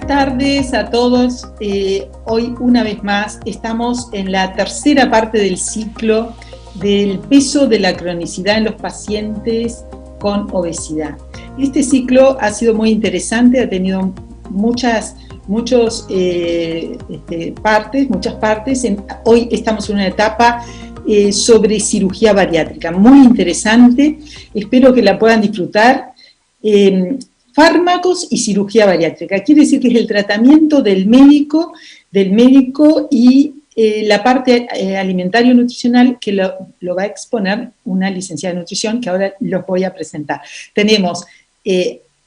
Buenas tardes a todos. Hoy una vez más estamos en la tercera parte del ciclo del peso de la cronicidad en los pacientes con obesidad. Este ciclo ha sido muy interesante, ha tenido muchas partes. Hoy estamos en una etapa sobre cirugía bariátrica, muy interesante. Espero que la puedan disfrutar. Fármacos y cirugía bariátrica. Quiere decir que es el tratamiento del médico y la parte alimentario-nutricional que lo va a exponer una licenciada de nutrición que ahora los voy a presentar. Tenemos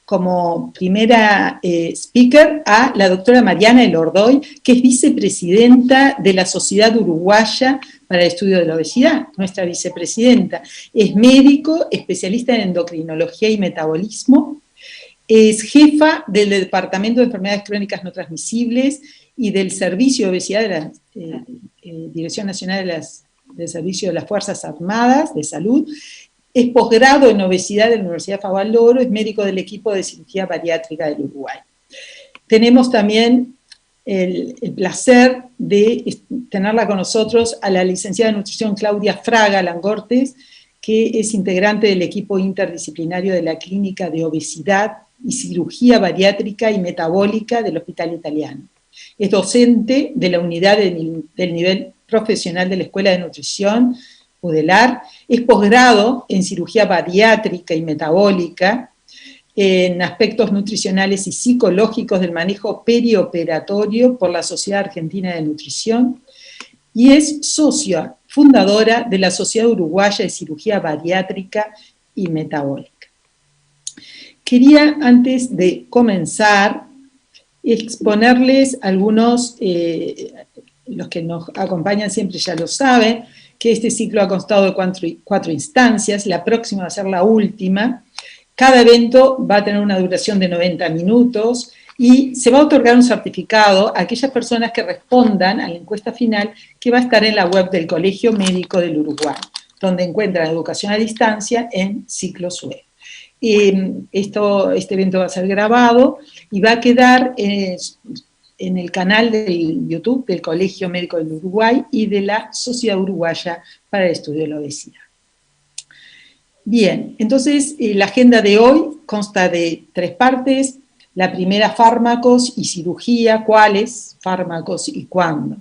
como primera speaker a la doctora Mariana Elordoy, que es vicepresidenta de la Sociedad Uruguaya para el Estudio de la Obesidad, nuestra vicepresidenta. Es médico, especialista en endocrinología y metabolismo. Es jefa del Departamento de Enfermedades Crónicas No Transmisibles y del Servicio de Obesidad de la Dirección Nacional del Servicio de las Fuerzas Armadas de Salud. Es posgrado en obesidad de la Universidad Favaloro, es médico del equipo de cirugía bariátrica del Uruguay. Tenemos también el placer de tenerla con nosotros a la licenciada de nutrición Claudia Fraga Langortes, que es integrante del equipo interdisciplinario de la Clínica de Obesidad y Cirugía Bariátrica y Metabólica del Hospital Italiano. Es docente de la unidad del nivel profesional de la Escuela de Nutrición, UDELAR, es posgrado en Cirugía Bariátrica y Metabólica, en aspectos nutricionales y psicológicos del manejo perioperatorio por la Sociedad Argentina de Nutrición, y es socia fundadora de la Sociedad Uruguaya de Cirugía Bariátrica y Metabólica. Quería, antes de comenzar, exponerles algunos, los que nos acompañan siempre ya lo saben, que este ciclo ha constado de cuatro instancias, la próxima va a ser la última. Cada evento va a tener una duración de 90 minutos y se va a otorgar un certificado a aquellas personas que respondan a la encuesta final, que va a estar en la web del Colegio Médico del Uruguay, donde encuentran educación a distancia en ciclos web. Este evento va a ser grabado y va a quedar en el canal de YouTube del Colegio Médico del Uruguay y de la Sociedad Uruguaya para el Estudio de la Obesidad. Bien, entonces la agenda de hoy consta de 3 partes. La primera, fármacos y cirugía, cuáles fármacos y cuándo,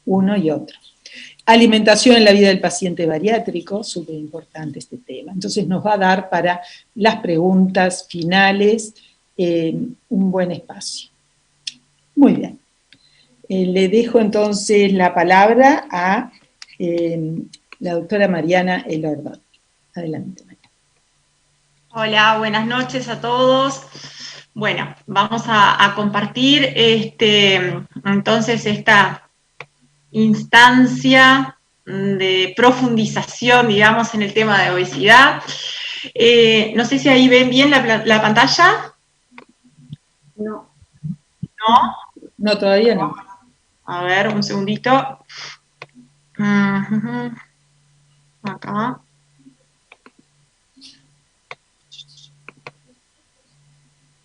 uno y otro. Alimentación en la vida del paciente bariátrico, súper importante este tema. Entonces nos va a dar para las preguntas finales un buen espacio. Muy bien. Le dejo entonces la palabra a la doctora Mariana Elordoy. Adelante, Mariana. Hola, buenas noches a todos. Bueno, vamos a compartir entonces esta instancia de profundización, digamos, en el tema de obesidad. No sé si ahí ven bien la pantalla. No. ¿No? No, todavía no. A ver, un segundito. Acá.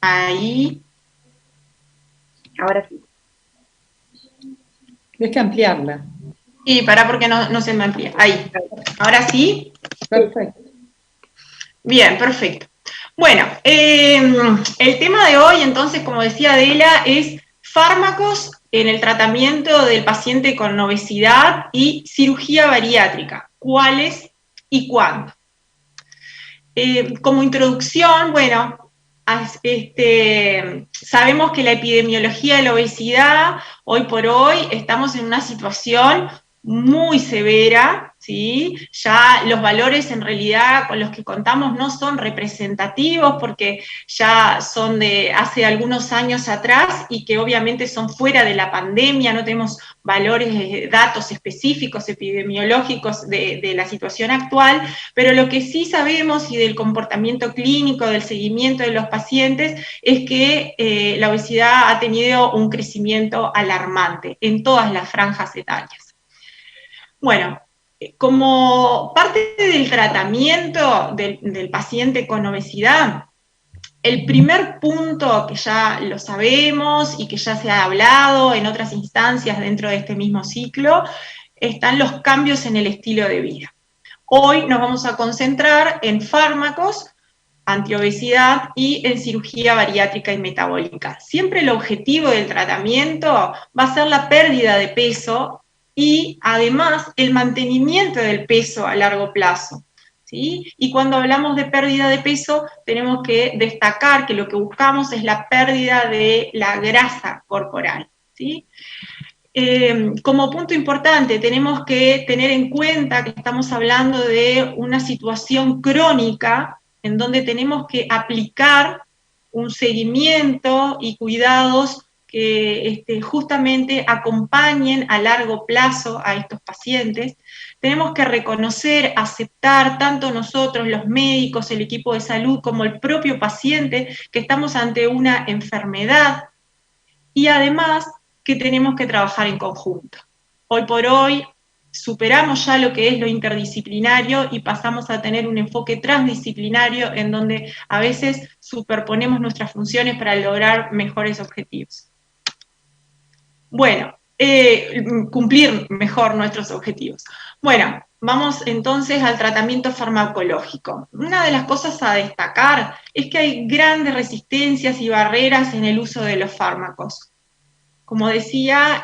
Ahí. Ahora sí. Tienes que ampliarla. Sí, porque no se me amplía. Ahí. Ahora sí. Perfecto. Bien, perfecto. Bueno, el tema de hoy, entonces, como decía Adela, es fármacos en el tratamiento del paciente con obesidad y cirugía bariátrica. ¿Cuáles y cuándo? Como introducción, bueno, sabemos que la epidemiología de la obesidad, hoy por hoy, estamos en una situación muy severa, ¿sí? Ya los valores en realidad con los que contamos no son representativos porque ya son de hace algunos años atrás y que obviamente son fuera de la pandemia, no tenemos valores, datos específicos epidemiológicos de la situación actual, pero lo que sí sabemos y del comportamiento clínico, del seguimiento de los pacientes, es que la obesidad ha tenido un crecimiento alarmante en todas las franjas etarias. Bueno, como parte del tratamiento del paciente con obesidad, El primer punto, que ya lo sabemos y que ya se ha hablado en otras instancias dentro de este mismo ciclo, están los cambios en el estilo de vida. Hoy nos vamos a concentrar en fármacos, antiobesidad y en cirugía bariátrica y metabólica. Siempre el objetivo del tratamiento va a ser la pérdida de peso y además el mantenimiento del peso a largo plazo. ¿Sí? Y cuando hablamos de pérdida de peso, tenemos que destacar que lo que buscamos es la pérdida de la grasa corporal. ¿Sí? Como punto importante, tenemos que tener en cuenta que estamos hablando de una situación crónica en donde tenemos que aplicar un seguimiento y cuidados que justamente acompañen a largo plazo a estos pacientes. Tenemos que reconocer, aceptar, tanto nosotros, los médicos, el equipo de salud, como el propio paciente, que estamos ante una enfermedad y además que tenemos que trabajar en conjunto. Hoy por hoy superamos ya lo que es lo interdisciplinario y pasamos a tener un enfoque transdisciplinario en donde a veces superponemos nuestras funciones para lograr mejores objetivos. Bueno, cumplir mejor nuestros objetivos. Bueno, vamos entonces al tratamiento farmacológico. Una de las cosas a destacar es que hay grandes resistencias y barreras en el uso de los fármacos. Como decía,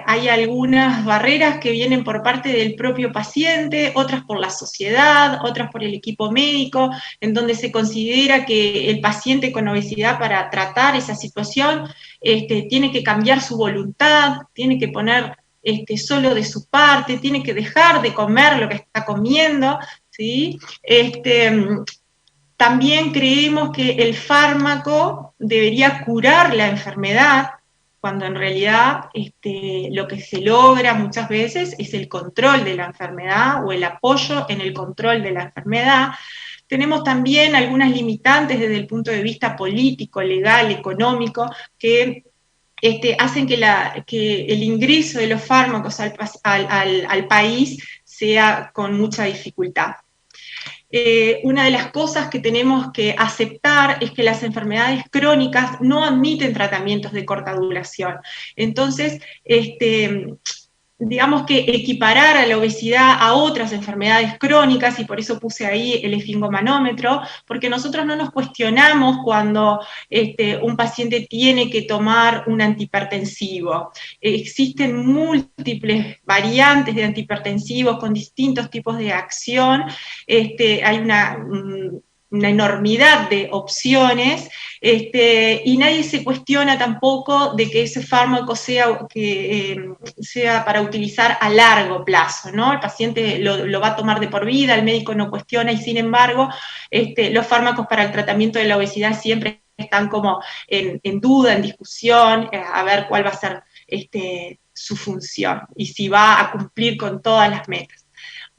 hay algunas barreras que vienen por parte del propio paciente, otras por la sociedad, otras por el equipo médico, en donde se considera que el paciente con obesidad, para tratar esa situación, tiene que cambiar su voluntad, tiene que poner solo de su parte, tiene que dejar de comer lo que está comiendo, ¿sí? También creemos que el fármaco debería curar la enfermedad, cuando en realidad lo que se logra muchas veces es el control de la enfermedad o el apoyo en el control de la enfermedad. Tenemos también algunas limitantes desde el punto de vista político, legal, económico, que hacen que el ingreso de los fármacos al país sea con mucha dificultad. Una de las cosas que tenemos que aceptar es que las enfermedades crónicas no admiten tratamientos de corta duración. Entonces, digamos que equiparar a la obesidad a otras enfermedades crónicas, y por eso puse ahí el esfingomanómetro, porque nosotros no nos cuestionamos cuando un paciente tiene que tomar un antihipertensivo. Existen múltiples variantes de antihipertensivos con distintos tipos de acción, hay una enormidad de opciones, y nadie se cuestiona tampoco de que ese fármaco sea para utilizar a largo plazo, ¿no? El paciente lo va a tomar de por vida, el médico no cuestiona, y sin embargo, los fármacos para el tratamiento de la obesidad siempre están como en duda, en discusión, a ver cuál va a ser su función, y si va a cumplir con todas las metas.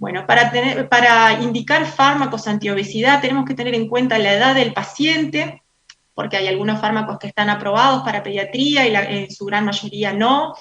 Bueno, para indicar fármacos antiobesidad tenemos que tener en cuenta la edad del paciente, porque hay algunos fármacos que están aprobados para pediatría y en su gran mayoría no.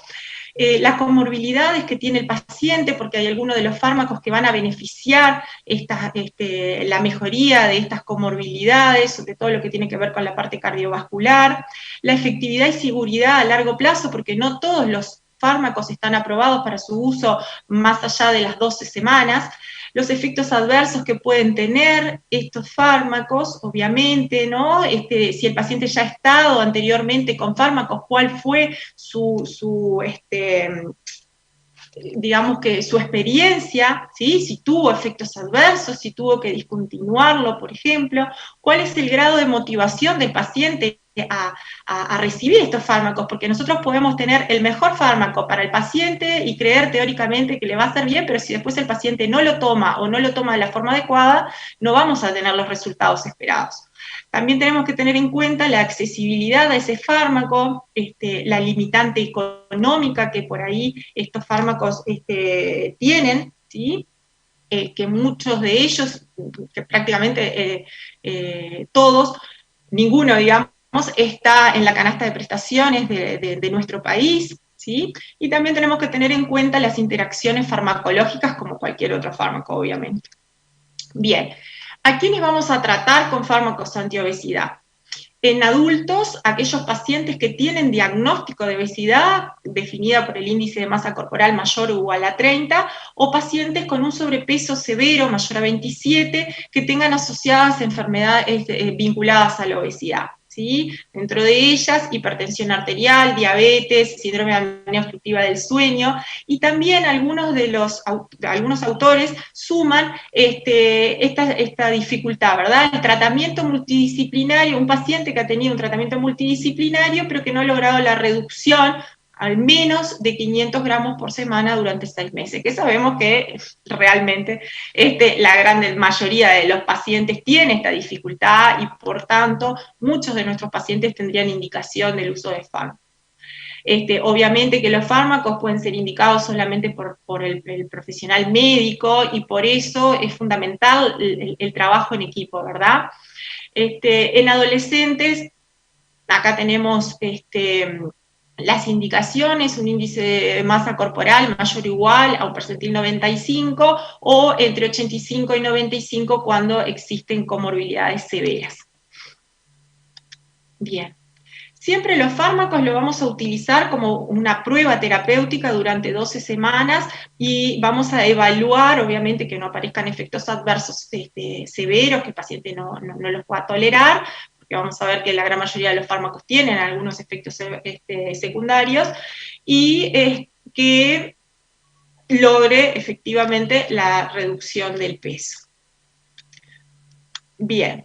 Las comorbilidades que tiene el paciente, porque hay algunos de los fármacos que van a beneficiar la mejoría de estas comorbilidades, sobre todo lo que tiene que ver con la parte cardiovascular. La efectividad y seguridad a largo plazo, porque no todos los fármacos están aprobados para su uso más allá de las 12 semanas, los efectos adversos que pueden tener estos fármacos, obviamente, ¿no? Si el paciente ya ha estado anteriormente con fármacos, cuál fue digamos que su experiencia, ¿sí? Si tuvo efectos adversos, si tuvo que discontinuarlo, por ejemplo, cuál es el grado de motivación del paciente a recibir estos fármacos, porque nosotros podemos tener el mejor fármaco para el paciente y creer teóricamente que le va a hacer bien, pero si después el paciente no lo toma o no lo toma de la forma adecuada, no vamos a tener los resultados esperados. También tenemos que tener en cuenta la accesibilidad a ese fármaco, la limitante económica que por ahí estos fármacos tienen, ¿sí? Que muchos de ellos, que prácticamente todos, ninguno, digamos, está en la canasta de prestaciones de nuestro país, ¿sí? Y también tenemos que tener en cuenta las interacciones farmacológicas como cualquier otro fármaco, obviamente. Bien. ¿A quiénes vamos a tratar con fármacos antiobesidad? En adultos, aquellos pacientes que tienen diagnóstico de obesidad, definida por el índice de masa corporal mayor o igual a 30, o pacientes con un sobrepeso severo, mayor a 27, que tengan asociadas enfermedades vinculadas a la obesidad. ¿Sí? Dentro de ellas, hipertensión arterial, diabetes, síndrome de apnea obstructiva del sueño, y también algunos autores suman esta dificultad, ¿verdad? El tratamiento multidisciplinario, un paciente que ha tenido un tratamiento multidisciplinario, pero que no ha logrado la reducción al menos de 500 gramos por semana durante 6 meses, que sabemos que realmente la gran mayoría de los pacientes tiene esta dificultad y por tanto muchos de nuestros pacientes tendrían indicación del uso de fármacos. Obviamente que los fármacos pueden ser indicados solamente por el profesional médico y por eso es fundamental el trabajo en equipo, ¿verdad? En adolescentes, acá tenemos las indicaciones, un índice de masa corporal mayor o igual a un percentil 95 o entre 85 y 95 cuando existen comorbilidades severas. Bien. Siempre los fármacos los vamos a utilizar como una prueba terapéutica durante 12 semanas y vamos a evaluar, obviamente, que no aparezcan efectos adversos severos, que el paciente no los pueda tolerar, porque vamos a ver que la gran mayoría de los fármacos tienen algunos efectos secundarios, y que logre efectivamente la reducción del peso. Bien.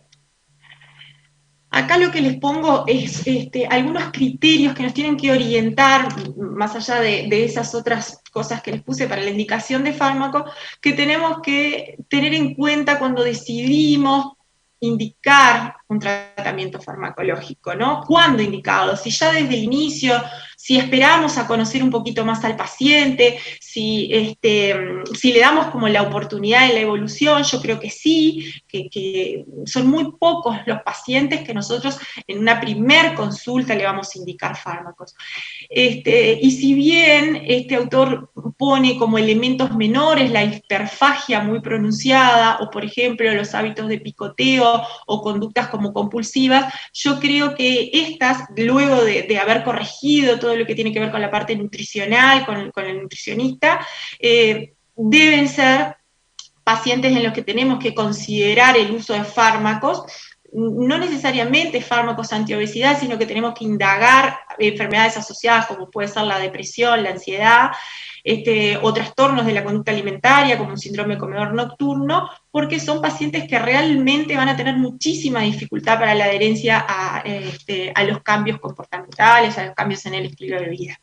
Acá lo que les pongo es algunos criterios que nos tienen que orientar, más allá de esas otras cosas que les puse para la indicación de fármaco, que tenemos que tener en cuenta cuando decidimos indicar un tratamiento farmacológico, ¿no? ¿Cuándo indicarlo? Si ya desde el inicio, si esperamos a conocer un poquito más al paciente, si le damos como la oportunidad de la evolución, yo creo que sí, que son muy pocos los pacientes que nosotros en una primer consulta le vamos a indicar fármacos. Y si bien este autor pone como elementos menores la hiperfagia muy pronunciada, o por ejemplo los hábitos de picoteo o conductas como compulsivas, yo creo que estas, luego de haber corregido todo lo que tiene que ver con la parte nutricional, con el nutricionista, deben ser pacientes en los que tenemos que considerar el uso de fármacos, no necesariamente fármacos antiobesidad, sino que tenemos que indagar enfermedades asociadas como puede ser la depresión, la ansiedad, o trastornos de la conducta alimentaria, como un síndrome de comedor nocturno, porque son pacientes que realmente van a tener muchísima dificultad para la adherencia a los cambios comportamentales, a los cambios en el estilo de vida.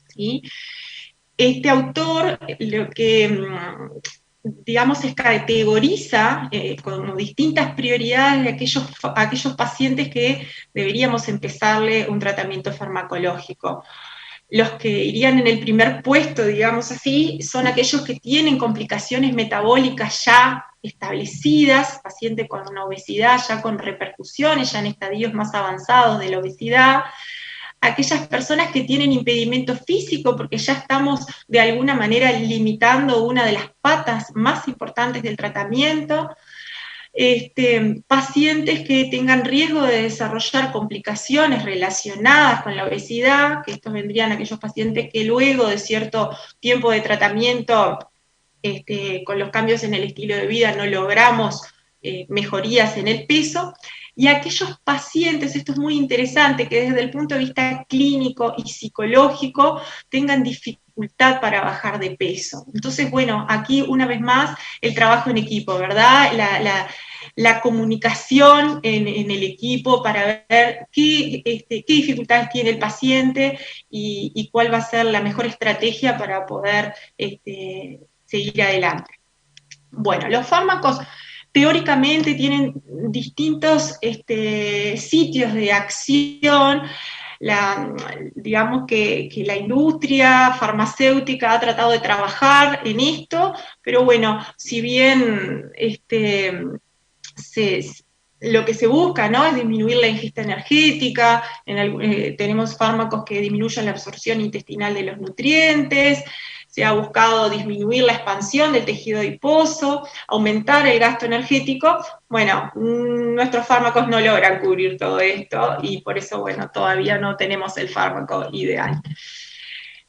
¿Sí? Este autor lo que digamos, se categoriza con distintas prioridades de aquellos pacientes que deberíamos empezarle un tratamiento farmacológico. Los que irían en el primer puesto, digamos así, son aquellos que tienen complicaciones metabólicas ya establecidas, pacientes con una obesidad ya con repercusiones, ya en estadios más avanzados de la obesidad, aquellas personas que tienen impedimento físico, porque ya estamos de alguna manera limitando una de las patas más importantes del tratamiento, pacientes que tengan riesgo de desarrollar complicaciones relacionadas con la obesidad, que estos vendrían aquellos pacientes que luego de cierto tiempo de tratamiento, con los cambios en el estilo de vida no logramos mejorías en el peso, y aquellos pacientes, esto es muy interesante, que desde el punto de vista clínico y psicológico tengan dificultad para bajar de peso. Entonces, bueno, aquí una vez más el trabajo en equipo, ¿verdad? La comunicación en el equipo para ver qué dificultades tiene el paciente y cuál va a ser la mejor estrategia para poder seguir adelante. Bueno, los fármacos teóricamente tienen distintos sitios de acción. Digamos que la industria farmacéutica ha tratado de trabajar en esto, pero bueno, si bien lo que se busca, ¿no?, es disminuir la ingesta energética, tenemos fármacos que disminuyen la absorción intestinal de los nutrientes, se ha buscado disminuir la expansión del tejido adiposo, aumentar el gasto energético. Bueno, nuestros fármacos no logran cubrir todo esto y por eso, bueno, todavía no tenemos el fármaco ideal.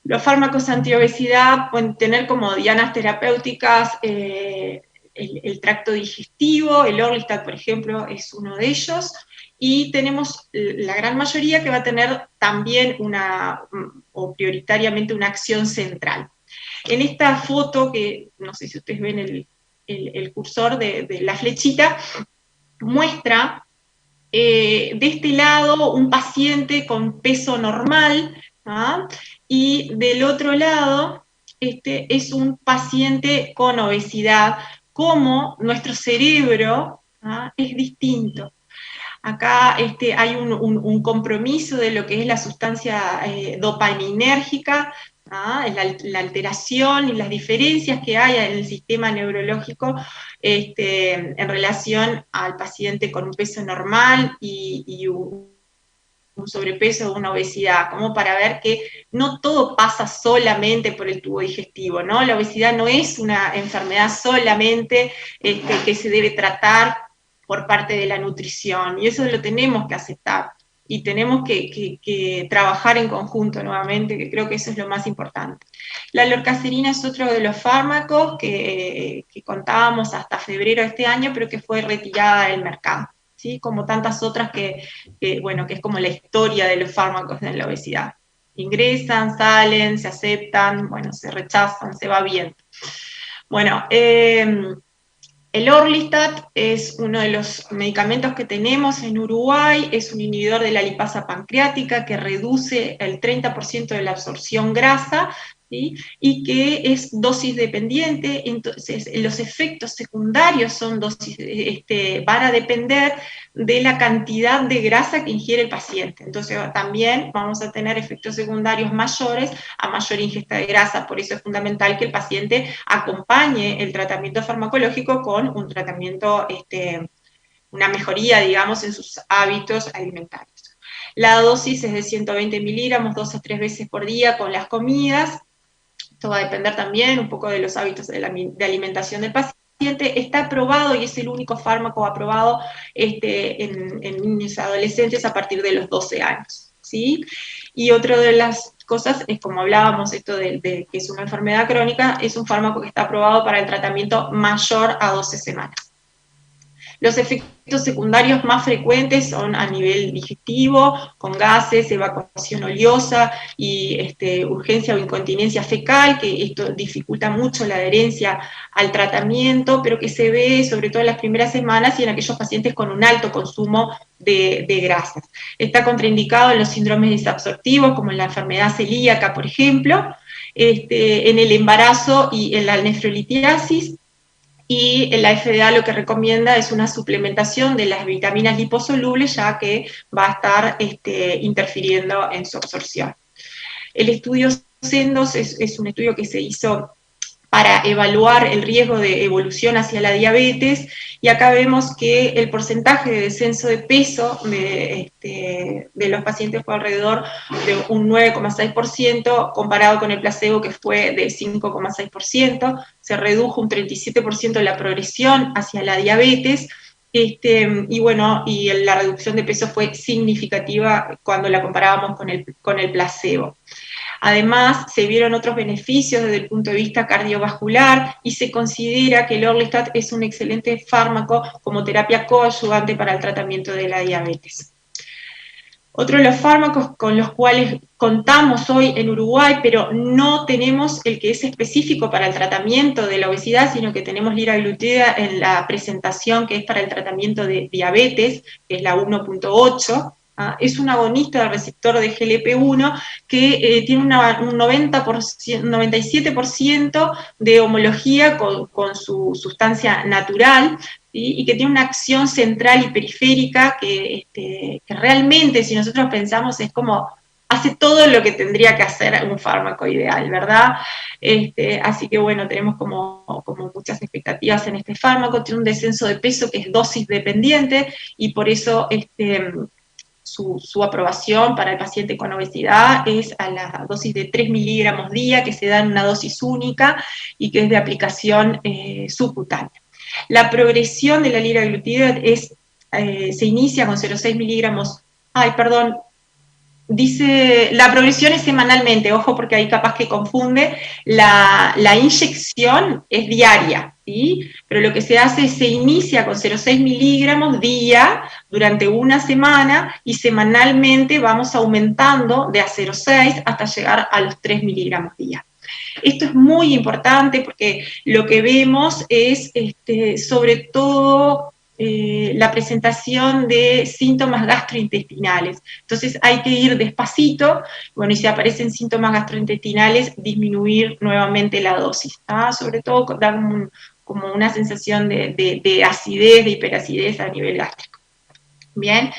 Los fármacos antiobesidad pueden tener como dianas terapéuticas el tracto digestivo, el Orlistat, por ejemplo, es uno de ellos, y tenemos la gran mayoría que va a tener también o prioritariamente una acción central. En esta foto, que no sé si ustedes ven el cursor de la flechita, muestra de este lado un paciente con peso normal, ¿ah? Y del otro lado es un paciente con obesidad, como nuestro cerebro, ¿ah? Es distinto. Acá hay un compromiso de lo que es la sustancia dopaminérgica, ¿ah? La alteración y las diferencias que hay en el sistema neurológico en relación al paciente con un peso normal y un sobrepeso o una obesidad, como para ver que no todo pasa solamente por el tubo digestivo, ¿no? La obesidad no es una enfermedad solamente que se debe tratar por parte de la nutrición, y eso lo tenemos que aceptar, y tenemos que trabajar en conjunto nuevamente, que creo que eso es lo más importante. La lorcacerina es otro de los fármacos que contábamos hasta febrero de este año, pero que fue retirada del mercado, ¿sí? Como tantas otras bueno, que es como la historia de los fármacos de la obesidad. Ingresan, salen, se aceptan, bueno, se rechazan, se va viendo. Bueno, el Orlistat es uno de los medicamentos que tenemos en Uruguay, es un inhibidor de la lipasa pancreática que reduce el 30% de la absorción grasa, ¿sí? Y que es dosis dependiente, entonces los efectos secundarios son van a depender de la cantidad de grasa que ingiere el paciente. Entonces también vamos a tener efectos secundarios mayores a mayor ingesta de grasa, por eso es fundamental que el paciente acompañe el tratamiento farmacológico con un tratamiento, una mejoría, digamos, en sus hábitos alimentarios. La dosis es de 120 miligramos, 2 a 3 veces por día con las comidas. Esto va a depender también un poco de los hábitos de alimentación del paciente. Está aprobado y es el único fármaco aprobado en niños y adolescentes a partir de los 12 años, ¿sí? Y otra de las cosas es, como hablábamos, esto de que es una enfermedad crónica, es un fármaco que está aprobado para el tratamiento mayor a 12 semanas. Los efectos secundarios más frecuentes son a nivel digestivo, con gases, evacuación oleosa y urgencia o incontinencia fecal, que esto dificulta mucho la adherencia al tratamiento, pero que se ve sobre todo en las primeras semanas y en aquellos pacientes con un alto consumo de grasas. Está contraindicado en los síndromes desabsortivos, como en la enfermedad celíaca, por ejemplo, en el embarazo y en la nefrolitiasis. Y la FDA lo que recomienda es una suplementación de las vitaminas liposolubles, ya que va a estar interfiriendo en su absorción. El estudio SENDOS es un estudio que se hizo para evaluar el riesgo de evolución hacia la diabetes, y acá vemos que el porcentaje de descenso de peso de los pacientes fue alrededor de un 9,6%, comparado con el placebo, que fue de 5,6%, se redujo un 37% la progresión hacia la diabetes, y bueno, y la reducción de peso fue significativa cuando la comparábamos con el placebo. Además, se vieron otros beneficios desde el punto de vista cardiovascular y se considera que el Orlistat es un excelente fármaco como terapia coadyuvante para el tratamiento de la diabetes. Otro de los fármacos con los cuales contamos hoy en Uruguay, pero no tenemos el que es específico para el tratamiento de la obesidad, sino que tenemos liraglutida en la presentación que es para el tratamiento de diabetes, que es la 1.8, es un agonista del receptor de GLP-1 que tiene un 97% de homología con su sustancia natural, ¿sí? Y que tiene una acción central y periférica que realmente, si nosotros pensamos, es como hace todo lo que tendría que hacer un fármaco ideal, ¿verdad? Así que bueno, tenemos como muchas expectativas en este fármaco. Tiene un descenso de peso que es dosis dependiente y por eso su aprobación para el paciente con obesidad es a la dosis de 3 miligramos día, que se da en una dosis única y que es de aplicación subcutánea. La progresión de la liraglutida se inicia con 0,6 miligramos, dice, la progresión es semanalmente, ojo porque ahí capaz que confunde, la inyección es diaria, ¿sí? Pero lo que se hace es se inicia con 0,6 miligramos día durante una semana y semanalmente vamos aumentando de a 0,6 hasta llegar a los 3 miligramos día. Esto es muy importante porque lo que vemos es sobre todo la presentación de síntomas gastrointestinales. Entonces hay que ir despacito, bueno, y si aparecen síntomas gastrointestinales, disminuir nuevamente la dosis, ¿tá? Sobre todo dar como una sensación de acidez, de hiperacidez a nivel gástrico. Bien,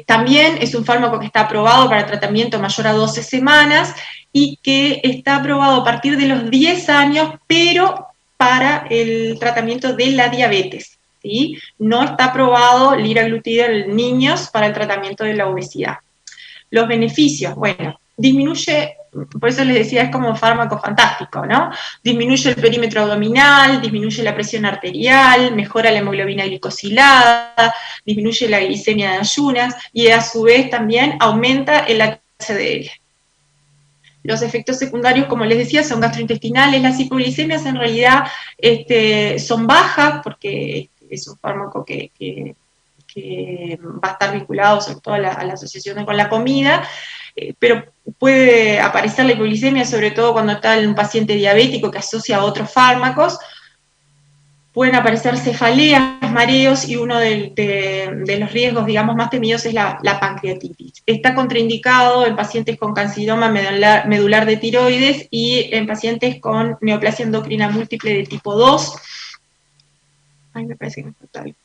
también es un fármaco que está aprobado para tratamiento mayor a 12 semanas y que está aprobado a partir de los 10 años, pero para el tratamiento de la diabetes. ¿Sí? No está aprobado liraglutida en niños para el tratamiento de la obesidad. Los beneficios, bueno, disminuye, por eso les decía, es como un fármaco fantástico, ¿no? Disminuye el perímetro abdominal, disminuye la presión arterial, mejora la hemoglobina glicosilada, disminuye la glicemia de ayunas y a su vez también aumenta el HDL. Los efectos secundarios, como les decía, son gastrointestinales. Las hipoglicemias en realidad son bajas porque es un fármaco que va a estar vinculado sobre todo a la asociación con la comida, pero puede aparecer la hipoglicemia sobre todo cuando está en un paciente diabético que asocia a otros fármacos. Pueden aparecer cefaleas, mareos, y uno de los riesgos, digamos, más temidos es la pancreatitis. Está contraindicado en pacientes con carcinoma medular de tiroides y en pacientes con neoplasia endocrina múltiple de tipo 2. Ay, me parece que me falta algo.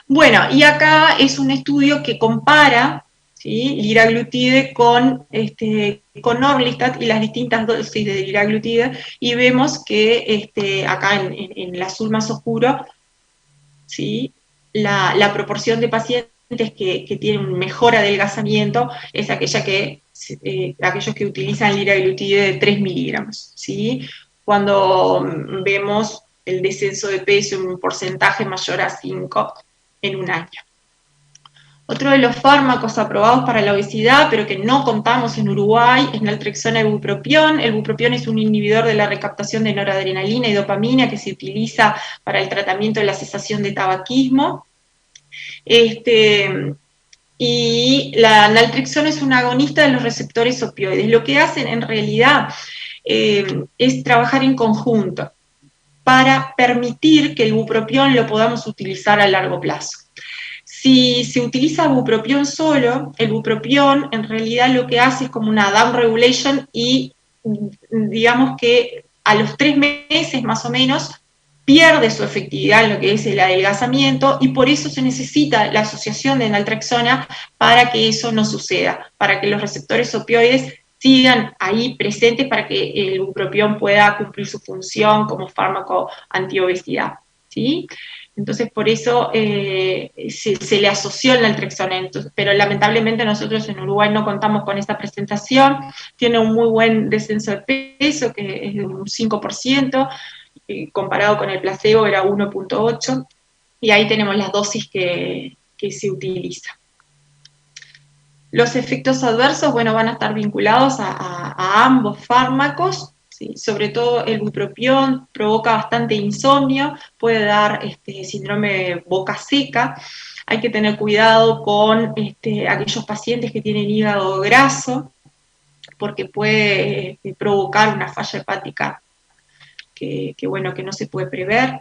Bueno, y acá es un estudio que compara, ¿sí?, liraglutide con orlistat y las distintas dosis de liraglutide, y vemos que acá en el azul más oscuro, ¿sí?, la proporción de pacientes que tienen un mejor adelgazamiento es aquellos que utilizan liraglutide de 3 miligramos, ¿sí? Cuando vemos el descenso de peso en un porcentaje mayor a 5 en un año. Otro de los fármacos aprobados para la obesidad, pero que no contamos en Uruguay, es naltrexona y bupropión. El bupropión es un inhibidor de la recaptación de noradrenalina y dopamina que se utiliza para el tratamiento de la cesación de tabaquismo. Y la naltrexona es un agonista de los receptores opioides. Lo que hacen en realidad es trabajar en conjunto para permitir que el bupropión lo podamos utilizar a largo plazo. Si se utiliza bupropión solo, el bupropión en realidad lo que hace es como una down regulation y digamos que a los 3 meses más o menos pierde su efectividad en lo que es el adelgazamiento, y por eso se necesita la asociación de naltrexona para que eso no suceda, para que los receptores opioides sigan ahí presentes para que el bupropión pueda cumplir su función como fármaco antiobesidad, ¿sí? Entonces, por eso se le asoció el naltrexona, pero lamentablemente nosotros en Uruguay no contamos con esta presentación. Tiene un muy buen descenso de peso, que es de un 5%, comparado con el placebo era 1.8, y ahí tenemos las dosis que se utiliza. Los efectos adversos, bueno, van a estar vinculados a ambos fármacos. Sí, sobre todo el bupropión provoca bastante insomnio, puede dar síndrome de boca seca. Hay que tener cuidado con aquellos pacientes que tienen hígado graso, porque puede provocar una falla hepática que no se puede prever.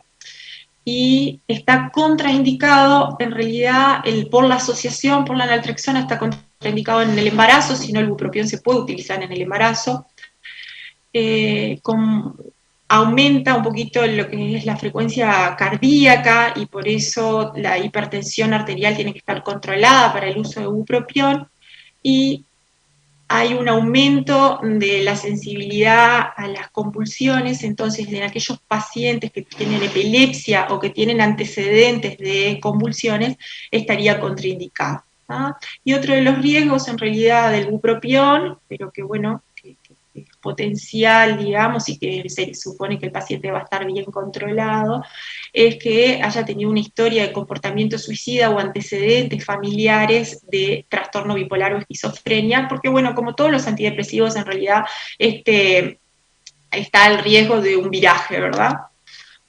Y está contraindicado, en realidad, por la asociación, por la naltrexona, está contraindicado en el embarazo, si no el bupropión se puede utilizar en el embarazo. Aumenta un poquito lo que es la frecuencia cardíaca y por eso la hipertensión arterial tiene que estar controlada para el uso de bupropión, y hay un aumento de la sensibilidad a las convulsiones. Entonces en aquellos pacientes que tienen epilepsia o que tienen antecedentes de convulsiones estaría contraindicado. ¿ah? Y otro de los riesgos en realidad del bupropión, pero que bueno, que es potencial, digamos, y que se supone que el paciente va a estar bien controlado, es que haya tenido una historia de comportamiento suicida o antecedentes familiares de trastorno bipolar o esquizofrenia, porque bueno, como todos los antidepresivos en realidad, está el riesgo de un viraje, ¿verdad?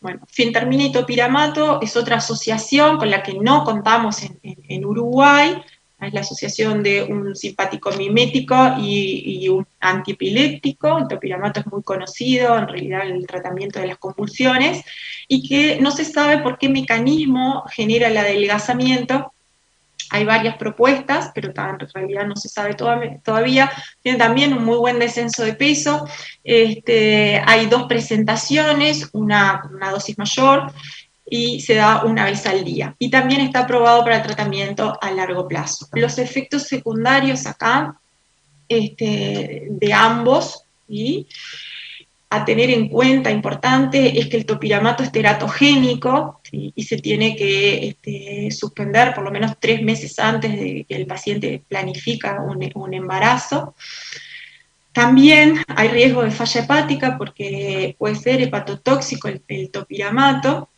Bueno, fentermina y topiramato es otra asociación con la que no contamos en Uruguay, es la asociación de un simpático mimético y un antiepiléptico. El topiramato es muy conocido en realidad en el tratamiento de las convulsiones y que no se sabe por qué mecanismo genera el adelgazamiento. Hay varias propuestas, pero en realidad no se sabe todavía. Tiene también un muy buen descenso de peso. Hay 2 presentaciones, una dosis mayor, y se da una vez al día. Y también está aprobado para el tratamiento a largo plazo. Los efectos secundarios acá, de ambos, ¿sí? A tener en cuenta, importante, es que el topiramato es teratogénico, ¿sí? Y se tiene que suspender por lo menos 3 meses antes de que el paciente planifica un embarazo. También hay riesgo de falla hepática porque puede ser hepatotóxico el topiramato,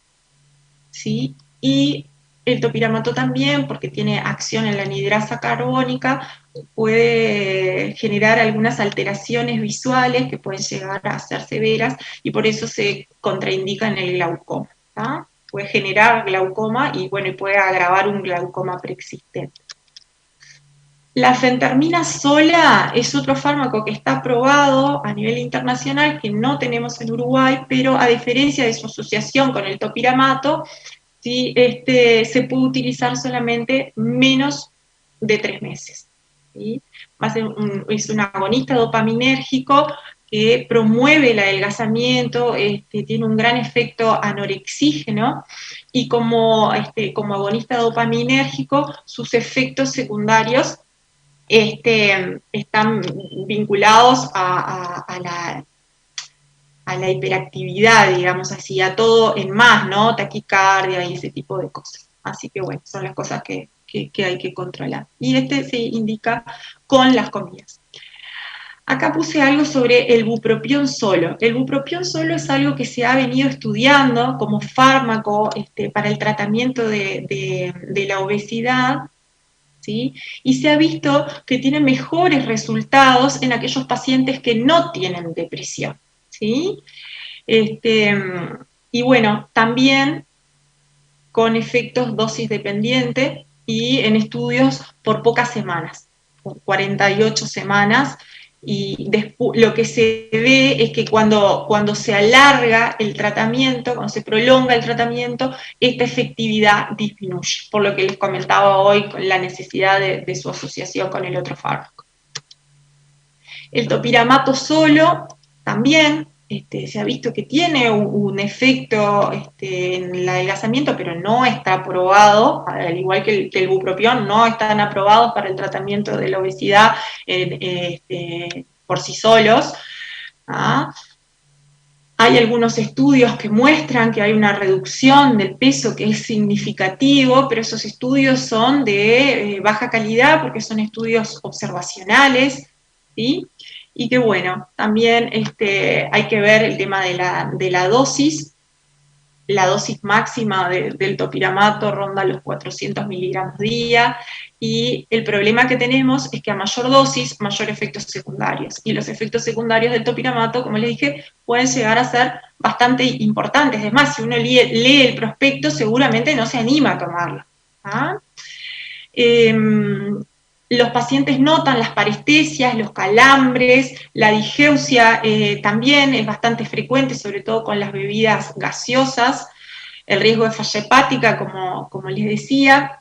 ¿sí? Y el topiramato también, porque tiene acción en la anhidrasa carbónica, puede generar algunas alteraciones visuales que pueden llegar a ser severas y por eso se contraindica en el glaucoma, ¿tá? Puede generar glaucoma y bueno, y puede agravar un glaucoma preexistente. La fentermina sola es otro fármaco que está aprobado a nivel internacional, que no tenemos en Uruguay, pero a diferencia de su asociación con el topiramato, ¿sí? Se puede utilizar solamente menos de 3 meses. ¿Sí? Es un agonista dopaminérgico que promueve el adelgazamiento, tiene un gran efecto anorexígeno y como agonista dopaminérgico, sus efectos secundarios están vinculados a la hiperactividad, digamos así, a todo en más, ¿no? Taquicardia y ese tipo de cosas. Así que bueno, son las cosas que hay que controlar. Y se indica con las comidas. Acá puse algo sobre el bupropión solo. El bupropión solo es algo que se ha venido estudiando como fármaco para el tratamiento de la obesidad, ¿sí? Y se ha visto que tiene mejores resultados en aquellos pacientes que no tienen depresión, ¿sí? Y bueno, también con efectos dosis dependiente y en estudios por pocas semanas, por 48 semanas, y lo que se ve es que cuando se alarga el tratamiento, cuando se prolonga el tratamiento, esta efectividad disminuye, por lo que les comentaba hoy con la necesidad de su asociación con el otro fármaco. El topiramato solo también se ha visto que tiene un efecto en el adelgazamiento, pero no está aprobado, al igual que el bupropión, no están aprobados para el tratamiento de la obesidad por sí solos. ¿Ah? Hay algunos estudios que muestran que hay una reducción del peso que es significativo, pero esos estudios son de baja calidad porque son estudios observacionales, ¿sí? Y que bueno, también hay que ver el tema de la dosis. La dosis máxima del topiramato ronda los 400 miligramos día, y el problema que tenemos es que a mayor dosis, mayor efectos secundarios, y los efectos secundarios del topiramato, como les dije, pueden llegar a ser bastante importantes. Es más, si uno lee el prospecto, seguramente no se anima a tomarlo. ¿Ah? Los pacientes notan las parestesias, los calambres, la digeusia también es bastante frecuente, sobre todo con las bebidas gaseosas, el riesgo de falla hepática, como les decía,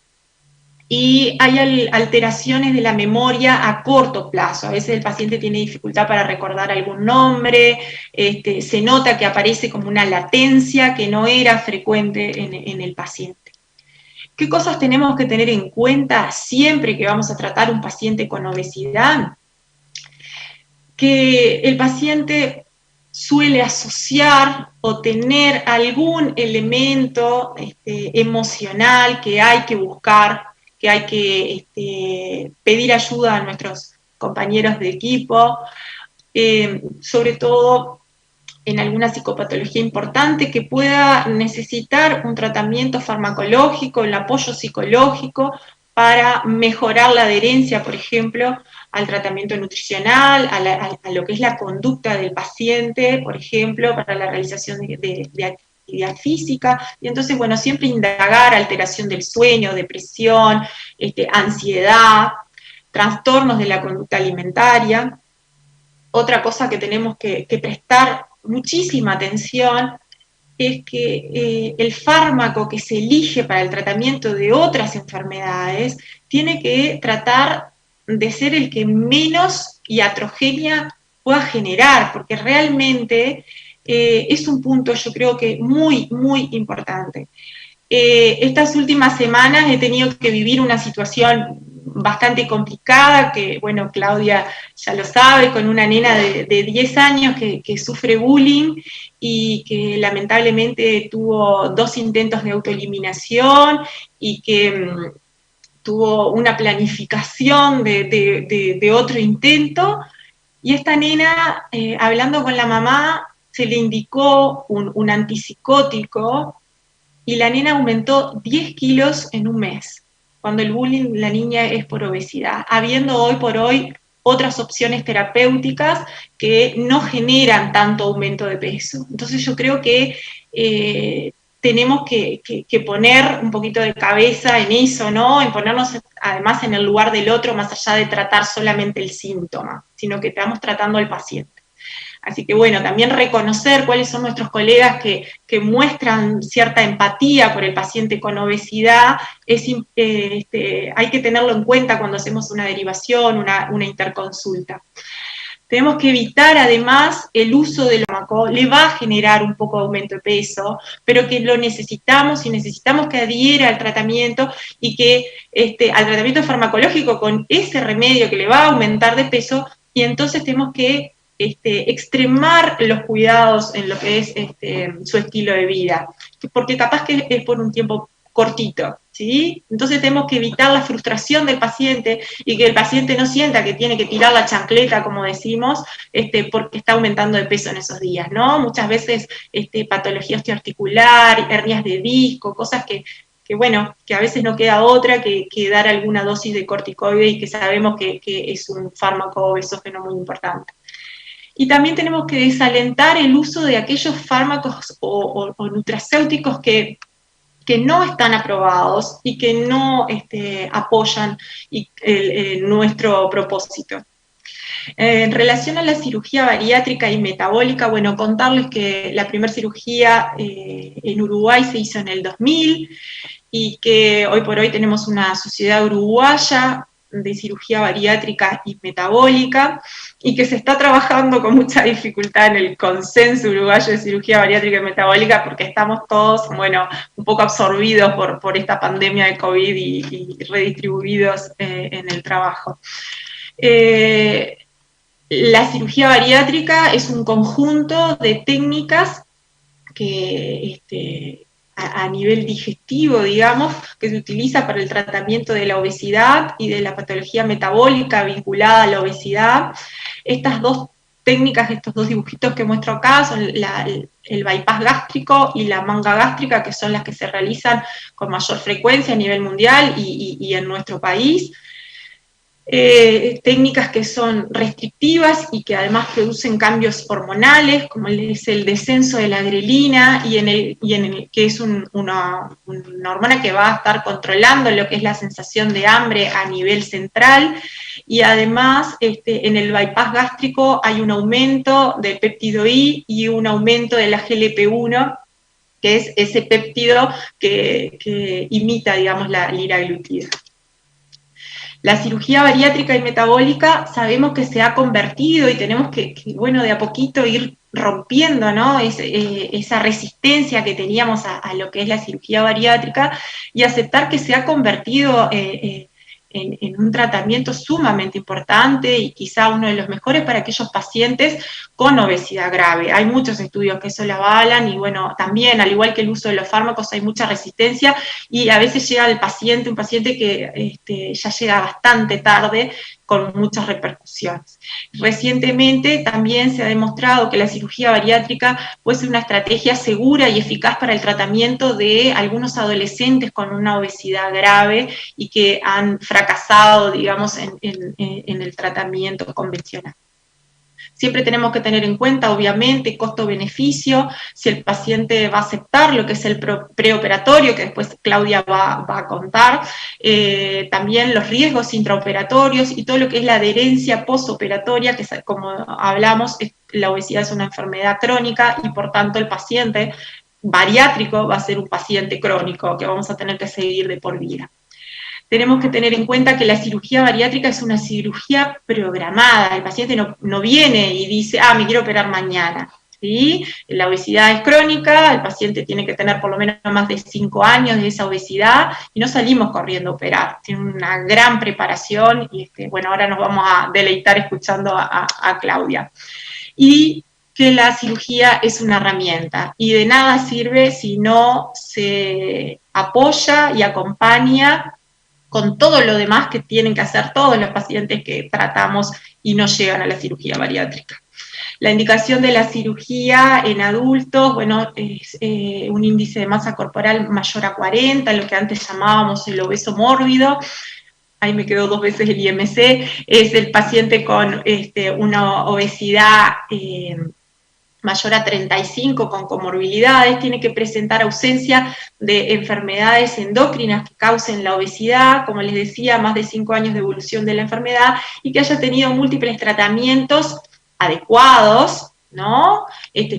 y hay alteraciones de la memoria a corto plazo. A veces el paciente tiene dificultad para recordar algún nombre, se nota que aparece como una latencia que no era frecuente en el paciente. ¿Qué cosas tenemos que tener en cuenta siempre que vamos a tratar un paciente con obesidad? Que el paciente suele asociar o tener algún elemento emocional que hay que buscar que hay que pedir ayuda a nuestros compañeros de equipo, sobre todo en alguna psicopatología importante que pueda necesitar un tratamiento farmacológico, el apoyo psicológico para mejorar la adherencia, por ejemplo, al tratamiento nutricional, a lo que es la conducta del paciente, por ejemplo, para la realización de actividad física, y entonces, bueno, siempre indagar alteración del sueño, depresión, ansiedad, trastornos de la conducta alimentaria. Otra cosa que tenemos que prestar muchísima atención es que el fármaco que se elige para el tratamiento de otras enfermedades tiene que tratar de ser el que menos iatrogenia pueda generar, porque realmente es un punto, yo creo que muy, muy importante. Estas últimas semanas he tenido que vivir una situación bastante complicada, que, bueno, Claudia ya lo sabe, con una nena de 10 años que sufre bullying y que lamentablemente tuvo 2 intentos de autoeliminación y que tuvo una planificación de otro intento, y esta nena, hablando con la mamá, se le indicó un antipsicótico, y la nena aumentó 10 kilos en un mes, cuando el bullying, la niña es por obesidad, habiendo hoy por hoy otras opciones terapéuticas que no generan tanto aumento de peso. Entonces yo creo que tenemos que poner un poquito de cabeza en eso, ¿no? En ponernos además en el lugar del otro, más allá de tratar solamente el síntoma, sino que estamos tratando al paciente. Así que bueno, también reconocer cuáles son nuestros colegas que muestran cierta empatía por el paciente con obesidad, hay que tenerlo en cuenta cuando hacemos una derivación, una interconsulta. Tenemos que evitar además el uso del fármaco, le va a generar un poco de aumento de peso, pero que lo necesitamos y necesitamos que adhiera al tratamiento y que al tratamiento farmacológico con ese remedio que le va a aumentar de peso, y entonces tenemos que extremar los cuidados en lo que es su estilo de vida, porque capaz que es por un tiempo cortito, ¿sí? Entonces tenemos que evitar la frustración del paciente y que el paciente no sienta que tiene que tirar la chancleta, como decimos, porque está aumentando de peso en esos días, ¿no? Muchas veces patología osteoarticular, hernias de disco, cosas que bueno, que a veces no queda otra que dar alguna dosis de corticoide y que sabemos que es un fármaco obesógeno muy importante. Y también tenemos que desalentar el uso de aquellos fármacos o nutracéuticos que no están aprobados y que no apoyan nuestro propósito. En relación a la cirugía bariátrica y metabólica, bueno, contarles que la primera cirugía en Uruguay se hizo en el 2000 y que hoy por hoy tenemos una sociedad uruguaya de cirugía bariátrica y metabólica, y que se está trabajando con mucha dificultad en el consenso uruguayo de cirugía bariátrica y metabólica, porque estamos todos, bueno, un poco absorbidos por esta pandemia de COVID y redistribuidos en el trabajo. La cirugía bariátrica es un conjunto de técnicas que a nivel digestivo, digamos, que se utiliza para el tratamiento de la obesidad y de la patología metabólica vinculada a la obesidad. Estas dos técnicas, estos dos dibujitos que muestro acá, son el bypass gástrico y la manga gástrica, que son las que se realizan con mayor frecuencia a nivel mundial y en nuestro país. Técnicas que son restrictivas y que además producen cambios hormonales, como es el descenso de la grelina, que es una hormona que va a estar controlando lo que es la sensación de hambre a nivel central, y además en el bypass gástrico hay un aumento del péptido I y un aumento de la GLP-1, que es ese péptido que imita, digamos, la liraglutida. La cirugía bariátrica y metabólica sabemos que se ha convertido y tenemos que bueno, de a poquito ir rompiendo, ¿no? Esa resistencia que teníamos a lo que es la cirugía bariátrica y aceptar que se ha convertido en en un tratamiento sumamente importante y quizá uno de los mejores para aquellos pacientes con obesidad grave. Hay muchos estudios que eso lo avalan y bueno, también al igual que el uso de los fármacos hay mucha resistencia y a veces llega el paciente, un paciente que ya llega bastante tarde con muchas repercusiones. Recientemente también se ha demostrado que la cirugía bariátrica puede ser una estrategia segura y eficaz para el tratamiento de algunos adolescentes con una obesidad grave y que han fracasado, digamos, en el tratamiento convencional. Siempre tenemos que tener en cuenta, obviamente, costo-beneficio, si el paciente va a aceptar lo que es el preoperatorio, que después Claudia va a contar, también los riesgos intraoperatorios y todo lo que es la adherencia postoperatoria, que como hablamos, la obesidad es una enfermedad crónica y por tanto el paciente bariátrico va a ser un paciente crónico que vamos a tener que seguir de por vida. Tenemos que tener en cuenta que la cirugía bariátrica es una cirugía programada, el paciente no viene y dice, me quiero operar mañana, ¿sí? La obesidad es crónica, el paciente tiene que tener por lo menos más de 5 años de esa obesidad y no salimos corriendo a operar, tiene una gran preparación y bueno, ahora nos vamos a deleitar escuchando a Claudia. Y que la cirugía es una herramienta y de nada sirve si no se apoya y acompaña con todo lo demás que tienen que hacer todos los pacientes que tratamos y no llegan a la cirugía bariátrica. La indicación de la cirugía en adultos, bueno, es un índice de masa corporal mayor a 40, lo que antes llamábamos el obeso mórbido. Ahí me quedó 2 veces el IMC, es el paciente con una obesidad mayor a 35 con comorbilidades, tiene que presentar ausencia de enfermedades endócrinas que causen la obesidad, como les decía, más de 5 años de evolución de la enfermedad, y que haya tenido múltiples tratamientos adecuados, ¿no?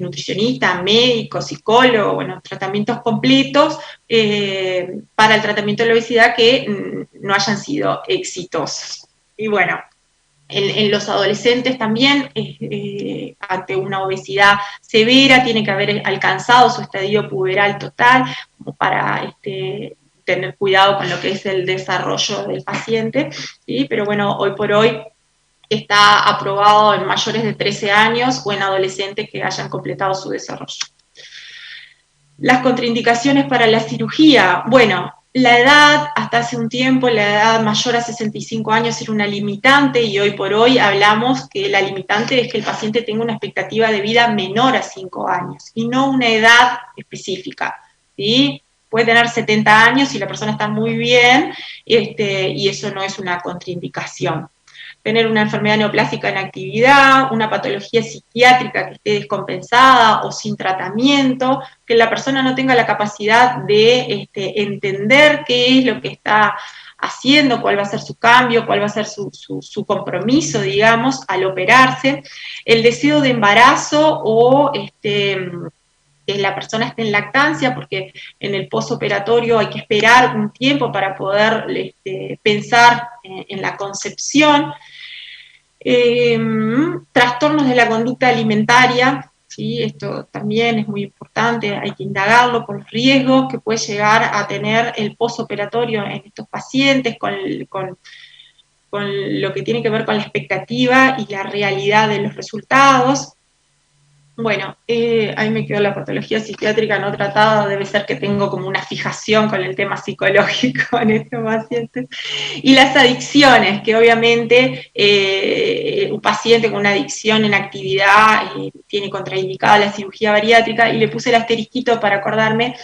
Nutricionista, médico, psicólogo, bueno, tratamientos completos para el tratamiento de la obesidad que no hayan sido exitosos. Y bueno, en los adolescentes también, ante una obesidad severa, tiene que haber alcanzado su estadio puberal total, como para tener cuidado con lo que es el desarrollo del paciente, ¿sí? Pero bueno, hoy por hoy está aprobado en mayores de 13 años o en adolescentes que hayan completado su desarrollo. Las contraindicaciones para la cirugía, bueno, la edad, hasta hace un tiempo, la edad mayor a 65 años era una limitante y hoy por hoy hablamos que la limitante es que el paciente tenga una expectativa de vida menor a 5 años y no una edad específica, ¿sí? Puede tener 70 años y la persona está muy bien y eso no es una contraindicación. Tener una enfermedad neoplásica en actividad, una patología psiquiátrica que esté descompensada o sin tratamiento, que la persona no tenga la capacidad de entender qué es lo que está haciendo, cuál va a ser su cambio, cuál va a ser su compromiso, digamos, al operarse, el deseo de embarazo o que la persona esté en lactancia, porque en el postoperatorio hay que esperar un tiempo para poder pensar en la concepción. Trastornos de la conducta alimentaria, ¿sí? Esto también es muy importante, hay que indagarlo por los riesgos que puede llegar a tener el postoperatorio en estos pacientes con lo que tiene que ver con la expectativa y la realidad de los resultados. Bueno, ahí me quedó la patología psiquiátrica no tratada, debe ser que tengo como una fijación con el tema psicológico en estos pacientes. Y las adicciones, que obviamente un paciente con una adicción en actividad tiene contraindicada la cirugía bariátrica, y le puse el asterisquito para acordarme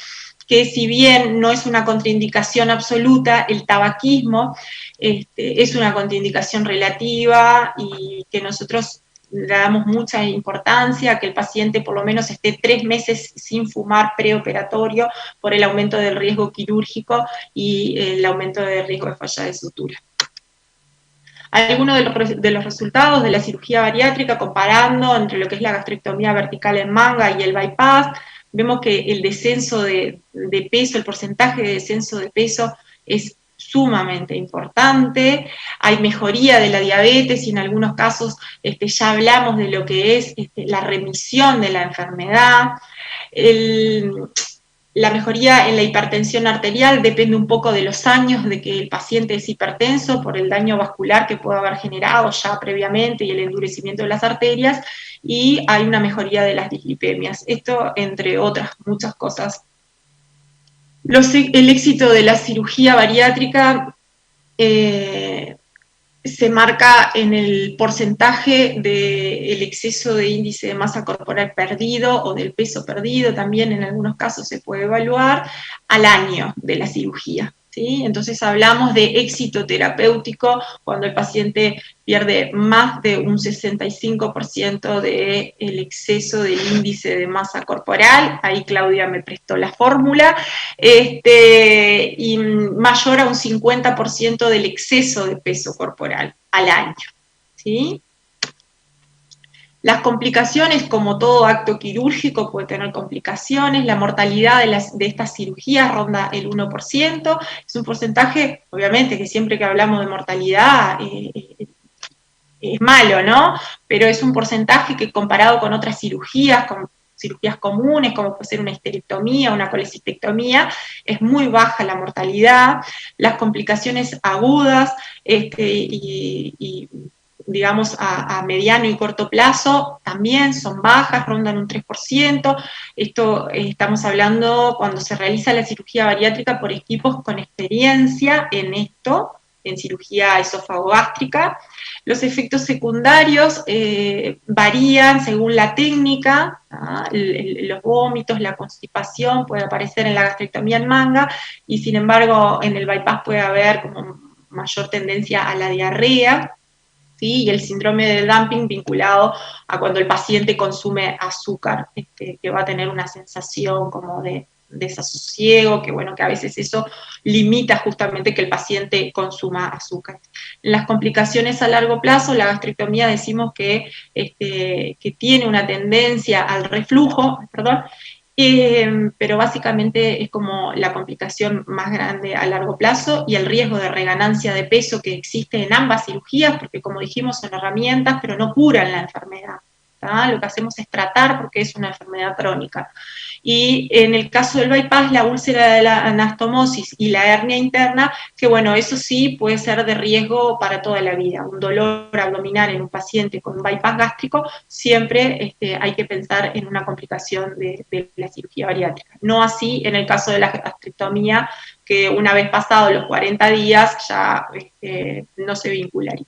que si bien no es una contraindicación absoluta, el tabaquismo es una contraindicación relativa y que nosotros le damos mucha importancia a que el paciente por lo menos esté 3 meses sin fumar preoperatorio por el aumento del riesgo quirúrgico y el aumento del riesgo de falla de sutura. Algunos de los resultados de la cirugía bariátrica, comparando entre lo que es la gastrectomía vertical en manga y el bypass, vemos que el descenso de peso, el porcentaje de descenso de peso es sumamente importante, hay mejoría de la diabetes y en algunos casos ya hablamos de lo que es la remisión de la enfermedad. La mejoría en la hipertensión arterial depende un poco de los años de que el paciente es hipertenso por el daño vascular que puede haber generado ya previamente y el endurecimiento de las arterias, y hay una mejoría de las dislipemias. Esto entre otras muchas cosas. El éxito de la cirugía bariátrica se marca en el porcentaje del exceso de índice de masa corporal perdido o del peso perdido, también en algunos casos se puede evaluar, al año de la cirugía. ¿Sí? Entonces hablamos de éxito terapéutico cuando el paciente pierde más de un 65% del exceso del índice de masa corporal, ahí Claudia me prestó la fórmula, y mayor a un 50% del exceso de peso corporal al año. ¿Sí? Las complicaciones, como todo acto quirúrgico, puede tener complicaciones. La mortalidad de estas cirugías ronda el 1%. Es un porcentaje, obviamente, que siempre que hablamos de mortalidad es malo, ¿no? Pero es un porcentaje que comparado con otras cirugías comunes, como puede ser una histerectomía, una colecistectomía, es muy baja la mortalidad. Las complicaciones agudas y digamos, a mediano y corto plazo, también son bajas, rondan un 3%. Esto estamos hablando cuando se realiza la cirugía bariátrica por equipos con experiencia en esto, en cirugía esofagogástrica. Los efectos secundarios varían según la técnica, los vómitos, la constipación puede aparecer en la gastrectomía en manga, y sin embargo en el bypass puede haber como mayor tendencia a la diarrea. ¿Sí? Y el síndrome de dumping vinculado a cuando el paciente consume azúcar, que va a tener una sensación como de desasosiego, que bueno, que a veces eso limita justamente que el paciente consuma azúcar. En las complicaciones a largo plazo, la gastrectomía decimos que tiene una tendencia al reflujo, perdón, pero básicamente es como la complicación más grande a largo plazo, y el riesgo de reganancia de peso que existe en ambas cirugías, porque como dijimos son herramientas, pero no curan la enfermedad. ¿tá? Lo que hacemos es tratar porque es una enfermedad crónica. Y en el caso del bypass, la úlcera de la anastomosis y la hernia interna, que bueno, eso sí puede ser de riesgo para toda la vida. Un dolor abdominal en un paciente con bypass gástrico, siempre hay que pensar en una complicación de la cirugía bariátrica. No así en el caso de la gastrectomía, que una vez pasados los 40 días ya no se vincularía.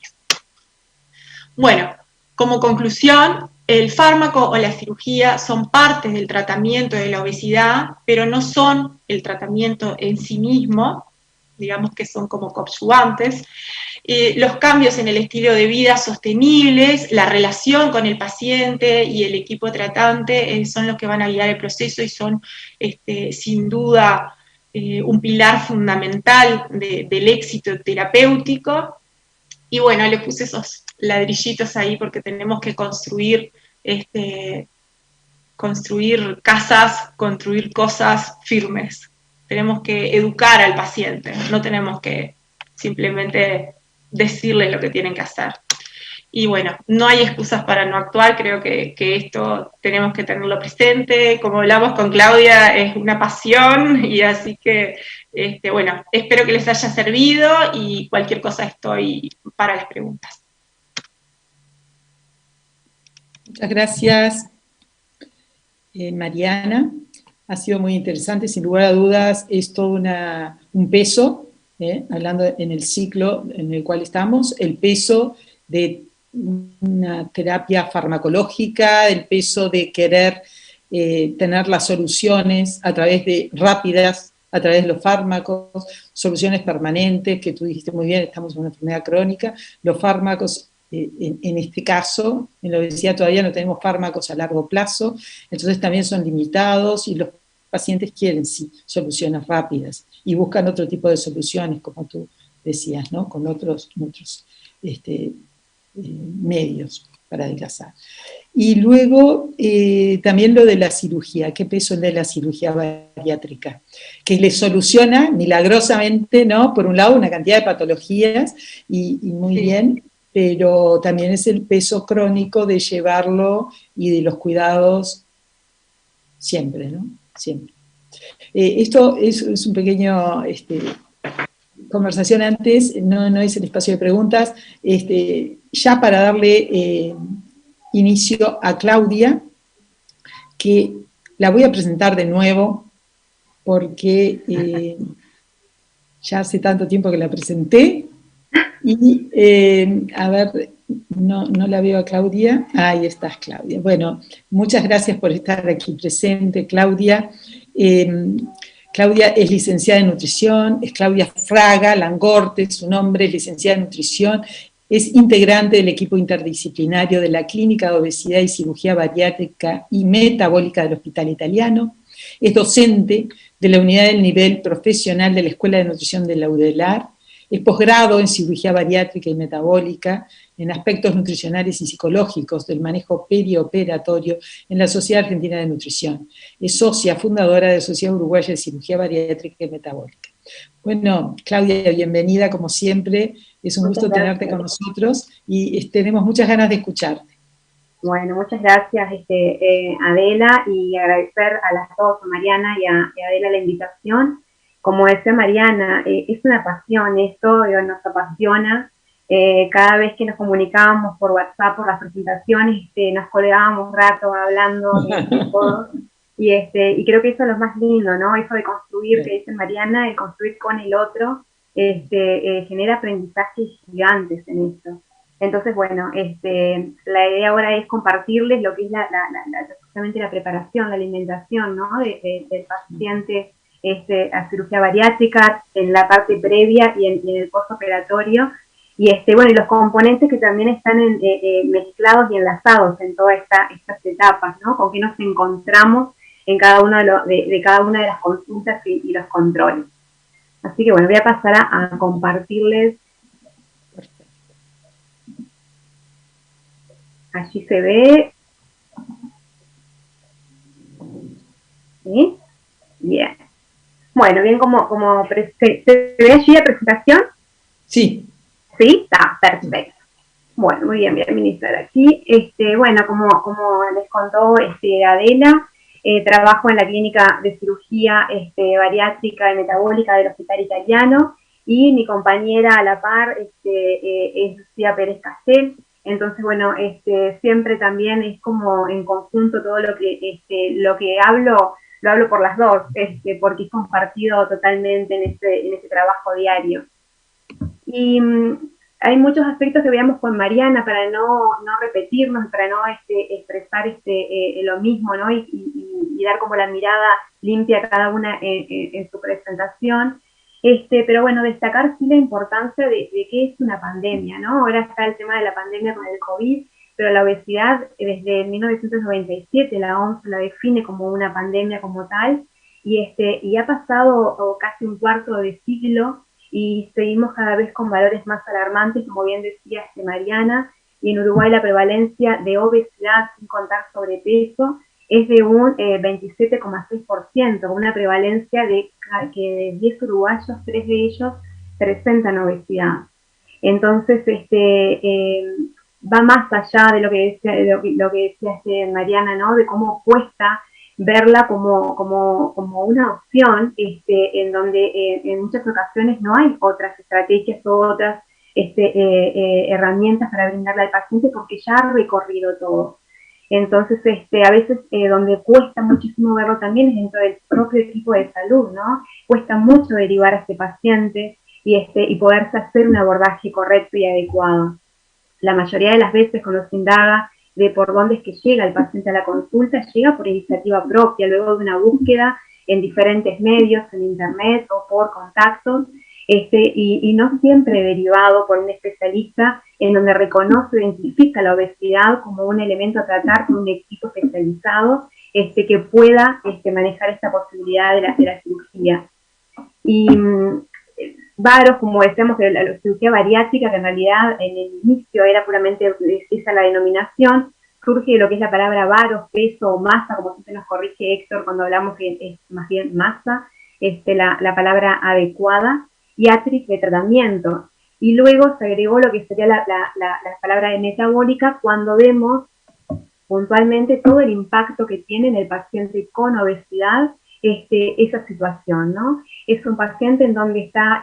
Bueno, como conclusión, el fármaco o la cirugía son partes del tratamiento de la obesidad, pero no son el tratamiento en sí mismo, digamos que son como coadyuvantes. Los cambios en el estilo de vida sostenibles, la relación con el paciente y el equipo tratante son los que van a guiar el proceso y son sin duda un pilar fundamental del éxito terapéutico. Y bueno, le puse esos ladrillitos ahí porque tenemos que construir casas, construir cosas firmes. Tenemos que educar al paciente, no tenemos que simplemente decirles lo que tienen que hacer. Y bueno, no hay excusas para no actuar, creo que esto tenemos que tenerlo presente. Como hablamos con Claudia, es una pasión, y así que, bueno, espero que les haya servido, y cualquier cosa estoy para las preguntas. Muchas gracias, Mariana. Ha sido muy interesante, sin lugar a dudas, es todo un peso, hablando en el ciclo en el cual estamos, el peso de una terapia farmacológica, el peso de querer tener las soluciones a través de rápidas, a través de los fármacos, soluciones permanentes, que tú dijiste muy bien, estamos en una enfermedad crónica, los fármacos, en este caso, en la obesidad todavía no tenemos fármacos a largo plazo, entonces también son limitados, y los pacientes quieren, sí, soluciones rápidas, y buscan otro tipo de soluciones, como tú decías, ¿no? Con otros medios para adelgazar. Y luego también lo de la cirugía, qué peso es de la cirugía bariátrica, que le soluciona milagrosamente, ¿no? Por un lado, una cantidad de patologías, y muy bien, pero también es el peso crónico de llevarlo y de los cuidados siempre, ¿no? Siempre. Esto es un pequeño conversación antes, no es el espacio de preguntas. Ya para darle inicio a Claudia, que la voy a presentar de nuevo, porque ya hace tanto tiempo que la presenté, y a ver, no la veo a Claudia. Ahí estás, Claudia. Bueno, muchas gracias por estar aquí presente, Claudia. Claudia es licenciada en nutrición, es Claudia Fraga Langorte, su nombre, es licenciada en nutrición, es integrante del equipo interdisciplinario de la Clínica de Obesidad y Cirugía Bariátrica y Metabólica del Hospital Italiano, es docente de la unidad del nivel profesional de la Escuela de Nutrición de la UDELAR, es posgrado en cirugía bariátrica y metabólica, en aspectos nutricionales y psicológicos del manejo perioperatorio en la Sociedad Argentina de Nutrición. Es socia fundadora de la Sociedad Uruguaya de Cirugía Bariátrica y Metabólica. Bueno, Claudia, bienvenida como siempre. Es un gusto tenerte con nosotros y tenemos muchas ganas de escucharte. Bueno, muchas gracias Adela, y agradecer a las dos, a Mariana y a Adela, la invitación. Como decía Mariana, es una pasión esto, nos apasiona. Cada vez que nos comunicábamos por WhatsApp, por las presentaciones, nos colgábamos un rato hablando de todo. Y creo que eso es lo más lindo, ¿no? Eso de construir, que dice Mariana, de construir con el otro, genera aprendizajes gigantes en esto. Entonces, bueno, la idea ahora es compartirles lo que es justamente la preparación, la alimentación, ¿no? Del paciente a cirugía bariátrica, en la parte previa y en el postoperatorio. Y bueno, y los componentes que también están mezclados y enlazados en todas estas etapas, ¿no? Con qué nos encontramos en cada una de cada una de las consultas y los controles. Así que bueno, voy a pasar a compartirles. Allí se ve. ¿Sí? Bien. Bueno, bien, ¿se ve allí la presentación? Sí. ¿Sí? Está, perfecto. Bueno, muy bien, voy a administrar aquí. Bueno, como les contó Adela, trabajo en la clínica de cirugía bariátrica y metabólica del Hospital Italiano, y mi compañera a la par es Lucía Pérez Castel. Entonces, bueno, siempre también es como en conjunto todo lo que hablo, lo hablo por las dos, porque es compartido totalmente en este trabajo diario. Y hay muchos aspectos que veamos con Mariana para no repetirnos, para no expresar lo mismo, ¿no? Y dar como la mirada limpia a cada una en su presentación. Pero bueno, destacar sí la importancia de qué es una pandemia, ¿no? Ahora está el tema de la pandemia con el COVID, pero la obesidad desde 1997 la OMS la define como una pandemia como tal, y ha pasado casi un cuarto de siglo y seguimos cada vez con valores más alarmantes, como bien decía Mariana, y en Uruguay la prevalencia de obesidad, sin contar sobrepeso, es de un 27,6%, una prevalencia de que de 10 uruguayos, 3 de ellos presentan obesidad. Entonces, va más allá de lo que decía Mariana, ¿no? De cómo cuesta verla como una opción, en donde en muchas ocasiones no hay otras estrategias o otras herramientas para brindarle al paciente, porque ya ha recorrido todo. Entonces, a veces donde cuesta muchísimo verlo también es dentro del propio equipo de salud, ¿no? Cuesta mucho derivar a este paciente y poderse hacer un abordaje correcto y adecuado. La mayoría de las veces, cuando se indaga de por dónde es que llega el paciente a la consulta, llega por iniciativa propia, luego de una búsqueda en diferentes medios, en internet o por contactos, y no siempre derivado por un especialista en donde reconoce, identifica la obesidad como un elemento a tratar con un equipo especializado que pueda manejar esta posibilidad de la cirugía. Y varos, como decíamos, de la cirugía bariátrica, que en realidad en el inicio era puramente esa la denominación, surge de lo que es la palabra varos, peso o masa, como siempre nos corrige Héctor cuando hablamos que es más bien masa, la palabra adecuada, y atrix de tratamiento. Y luego se agregó lo que sería la palabra de metabólica, cuando vemos puntualmente todo el impacto que tiene en el paciente con obesidad esa situación, ¿no? Es un paciente en donde está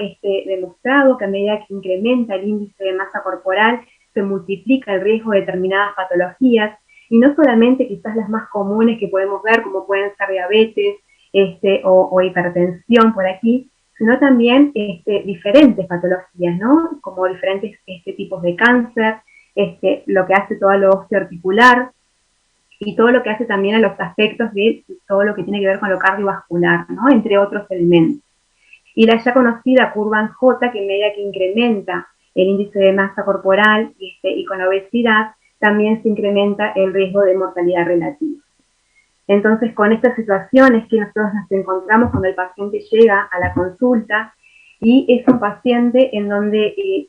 demostrado que a medida que incrementa el índice de masa corporal, se multiplica el riesgo de determinadas patologías, y no solamente quizás las más comunes que podemos ver, como pueden ser diabetes o hipertensión por aquí, sino también diferentes patologías, ¿no? Como diferentes tipos de cáncer, lo que hace todo lo osteoarticular, y todo lo que hace también a los aspectos de todo lo que tiene que ver con lo cardiovascular, ¿no? Entre otros elementos. Y la ya conocida curva en J, que en medida que incrementa el índice de masa corporal y con la obesidad, también se incrementa el riesgo de mortalidad relativa. Entonces, con estas situaciones que nosotros nos encontramos cuando el paciente llega a la consulta, y es un paciente en donde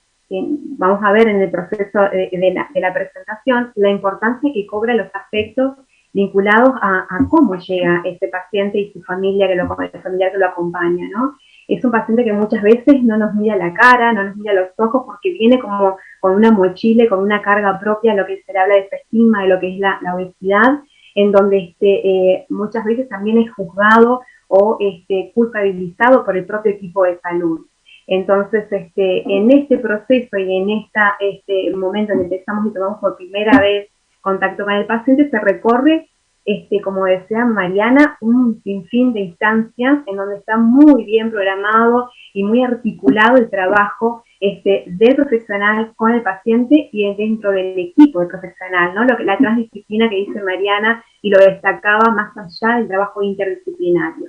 vamos a ver en el proceso de la presentación la importancia que cobra los aspectos vinculados a cómo llega este paciente y su familia, el familiar que lo acompaña, ¿no? Es un paciente que muchas veces no nos mira la cara, no nos mira los ojos, porque viene como con una mochila, con una carga propia, lo que se le habla de estigma, de lo que es la obesidad, en donde muchas veces también es juzgado o culpabilizado por el propio equipo de salud. Entonces, en este proceso y en este momento en el que empezamos y tomamos por primera vez contacto con el paciente, se recorre, como decía Mariana, un sinfín de instancias en donde está muy bien programado y muy articulado el trabajo del profesional con el paciente y dentro del equipo del profesional, ¿no? La transdisciplina que dice Mariana, y lo destacaba más allá del trabajo interdisciplinario.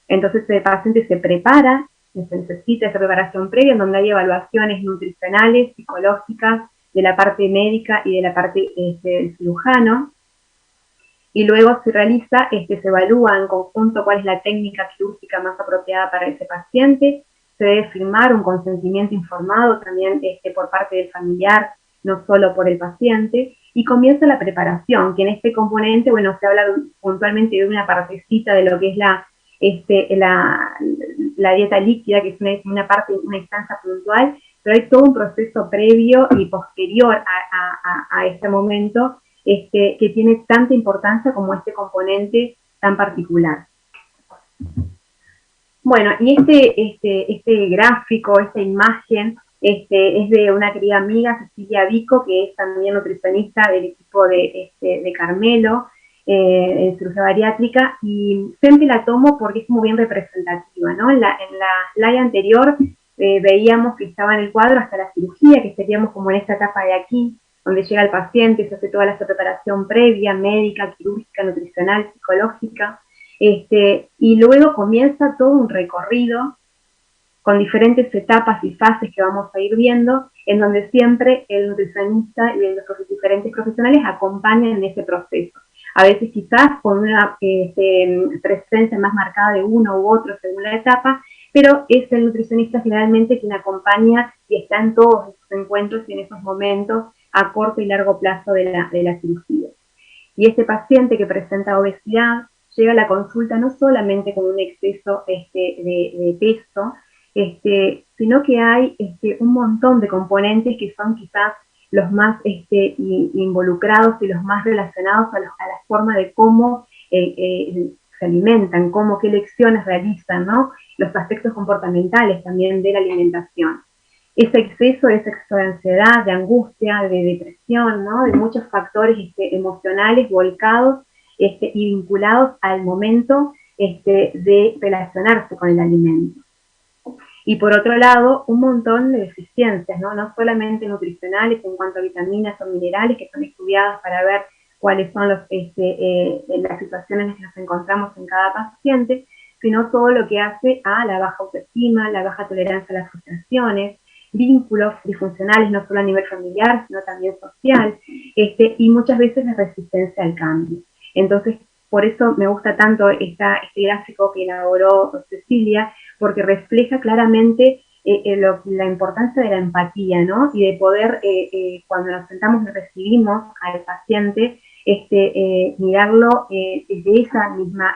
Entonces el paciente se prepara, se necesita esa preparación previa en donde hay evaluaciones nutricionales, psicológicas, de la parte médica y de la parte del cirujano, y luego se realiza, se evalúa en conjunto cuál es la técnica quirúrgica más apropiada para ese paciente, se debe firmar un consentimiento informado también por parte del familiar, no solo por el paciente, y comienza la preparación, que en este componente, bueno, se habla puntualmente de una partecita de lo que es la dieta líquida, que es una parte, una instancia puntual, pero hay todo un proceso previo y posterior a este momento que tiene tanta importancia como este componente tan particular. Bueno, y este gráfico, esta imagen, es de una querida amiga, Cecilia Vico, que es también nutricionista del equipo de Carmelo, en cirugía bariátrica, y siempre la tomo porque es muy bien representativa, ¿no? En la slide anterior veíamos que estaba en el cuadro hasta la cirugía, que estaríamos como en esta etapa de aquí, donde llega el paciente, se hace toda la preparación previa, médica, quirúrgica, nutricional, psicológica, y luego comienza todo un recorrido con diferentes etapas y fases que vamos a ir viendo, en donde siempre el nutricionista y los diferentes profesionales acompañan en ese proceso. A veces quizás con una presencia más marcada de uno u otro según la etapa, pero es el nutricionista generalmente quien acompaña y está en todos esos encuentros y en esos momentos a corto y largo plazo de la cirugía. Y este paciente que presenta obesidad llega a la consulta no solamente con un exceso de peso, sino que hay un montón de componentes que son quizás los más involucrados y los más relacionados a la forma de cómo se alimentan, qué lecciones realizan, ¿no? Los aspectos comportamentales también de la alimentación. Ese exceso de ansiedad, de angustia, de depresión, ¿no? De muchos factores emocionales volcados y vinculados al momento de relacionarse con el alimento. Y por otro lado, un montón de deficiencias, ¿no? No solamente nutricionales en cuanto a vitaminas o minerales que son estudiadas para ver cuáles son las situaciones en las que nos encontramos en cada paciente, sino todo lo que hace a la baja autoestima, la baja tolerancia a las frustraciones, vínculos disfuncionales no solo a nivel familiar, sino también social, y muchas veces la resistencia al cambio. Entonces, por eso me gusta tanto este gráfico que elaboró Cecilia, porque refleja claramente la importancia de la empatía, ¿no? Y de poder, cuando nos sentamos y recibimos al paciente, mirarlo desde esa misma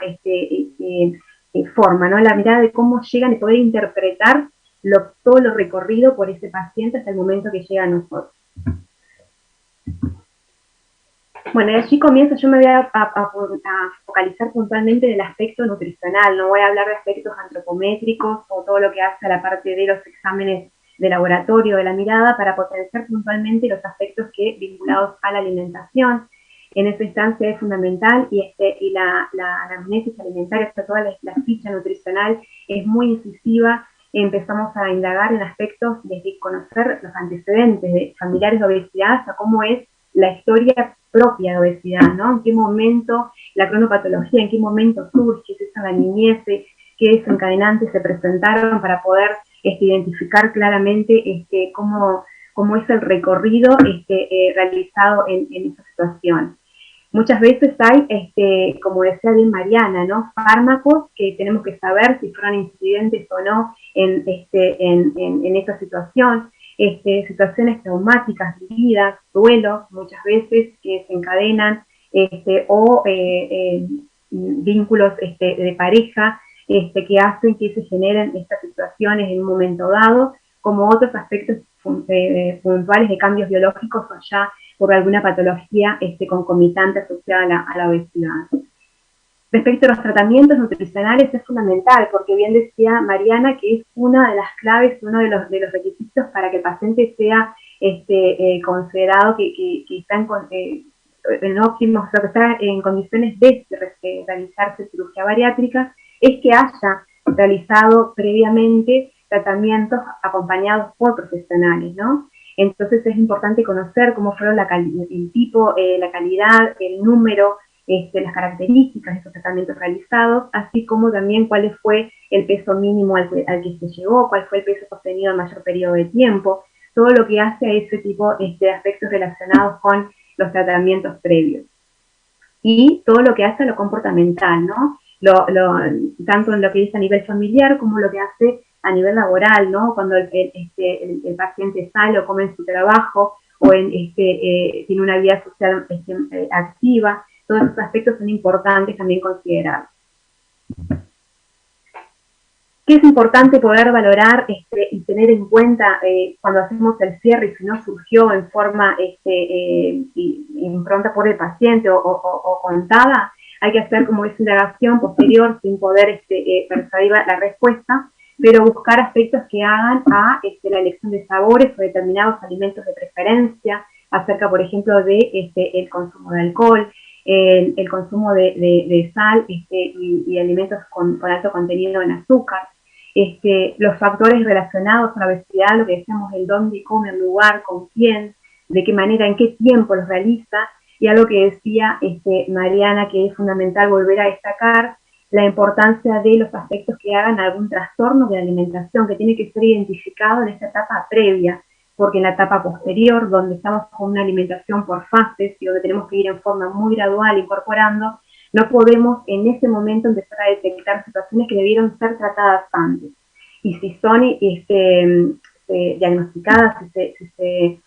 forma, ¿no? La mirada de cómo llegan y poder interpretar todo lo recorrido por ese paciente hasta el momento que llega a nosotros. Bueno, y allí comienzo, yo me voy a focalizar puntualmente en el aspecto nutricional, no voy a hablar de aspectos antropométricos o todo lo que hace a la parte de los exámenes de laboratorio, de la mirada, para potenciar puntualmente los aspectos que vinculados a la alimentación. En esa instancia es fundamental y la anamnesis alimentaria, hasta toda la ficha nutricional es muy incisiva. Empezamos a indagar en aspectos desde conocer los antecedentes de familiares de obesidad hasta cómo es la historia propia de obesidad, ¿no? En qué momento la cronopatología, en qué momento surge, si es en la niñez, qué desencadenantes se presentaron para poder identificar claramente cómo es el recorrido realizado en esa situación. Muchas veces hay, como decía bien Mariana, ¿no? Fármacos que tenemos que saber si fueron incidentes o no en esa situación. Situaciones traumáticas vividas, duelos muchas veces que se encadenan, o vínculos de pareja que hacen que se generen estas situaciones en un momento dado, como otros aspectos puntuales de cambios biológicos o ya por alguna patología concomitante asociada a la obesidad. Respecto a los tratamientos nutricionales es fundamental, porque bien decía Mariana que es una de las claves, uno de los requisitos para que el paciente sea considerado que está en óptimos, o sea, que está en condiciones de realizarse cirugía bariátrica, es que haya realizado previamente tratamientos acompañados por profesionales, ¿no? Entonces es importante conocer cómo fueron el tipo, la calidad, el número, las características de esos tratamientos realizados, así como también cuál fue el peso mínimo al que se llegó, cuál fue el peso sostenido en mayor periodo de tiempo, todo lo que hace a ese tipo de aspectos relacionados con los tratamientos previos. Y todo lo que hace a lo comportamental, ¿no? Tanto en lo que es a nivel familiar como lo que hace a nivel laboral, ¿no? Cuando el paciente sale o come en su trabajo o tiene una vida social activa, todos esos aspectos son importantes también considerar. ¿Qué es importante poder valorar y tener en cuenta cuando hacemos el cierre y si no surgió en forma impronta por el paciente o contada? Hay que hacer como esa indagación posterior sin poder persuadir la respuesta, pero buscar aspectos que hagan a la elección de sabores o determinados alimentos de preferencia, acerca, por ejemplo, de el consumo de alcohol, el consumo de sal y alimentos con alto contenido en azúcar. Los factores relacionados a la obesidad, lo que decíamos, el dónde come, el lugar, con quién, de qué manera, en qué tiempo los realiza, y algo que decía Mariana, que es fundamental volver a destacar, la importancia de los aspectos que hagan algún trastorno de alimentación, que tiene que ser identificado en esta etapa previa, porque en la etapa posterior, donde estamos con una alimentación por fases y donde tenemos que ir en forma muy gradual incorporando, no podemos en ese momento empezar a detectar situaciones que debieron ser tratadas antes. Y si son diagnosticadas, si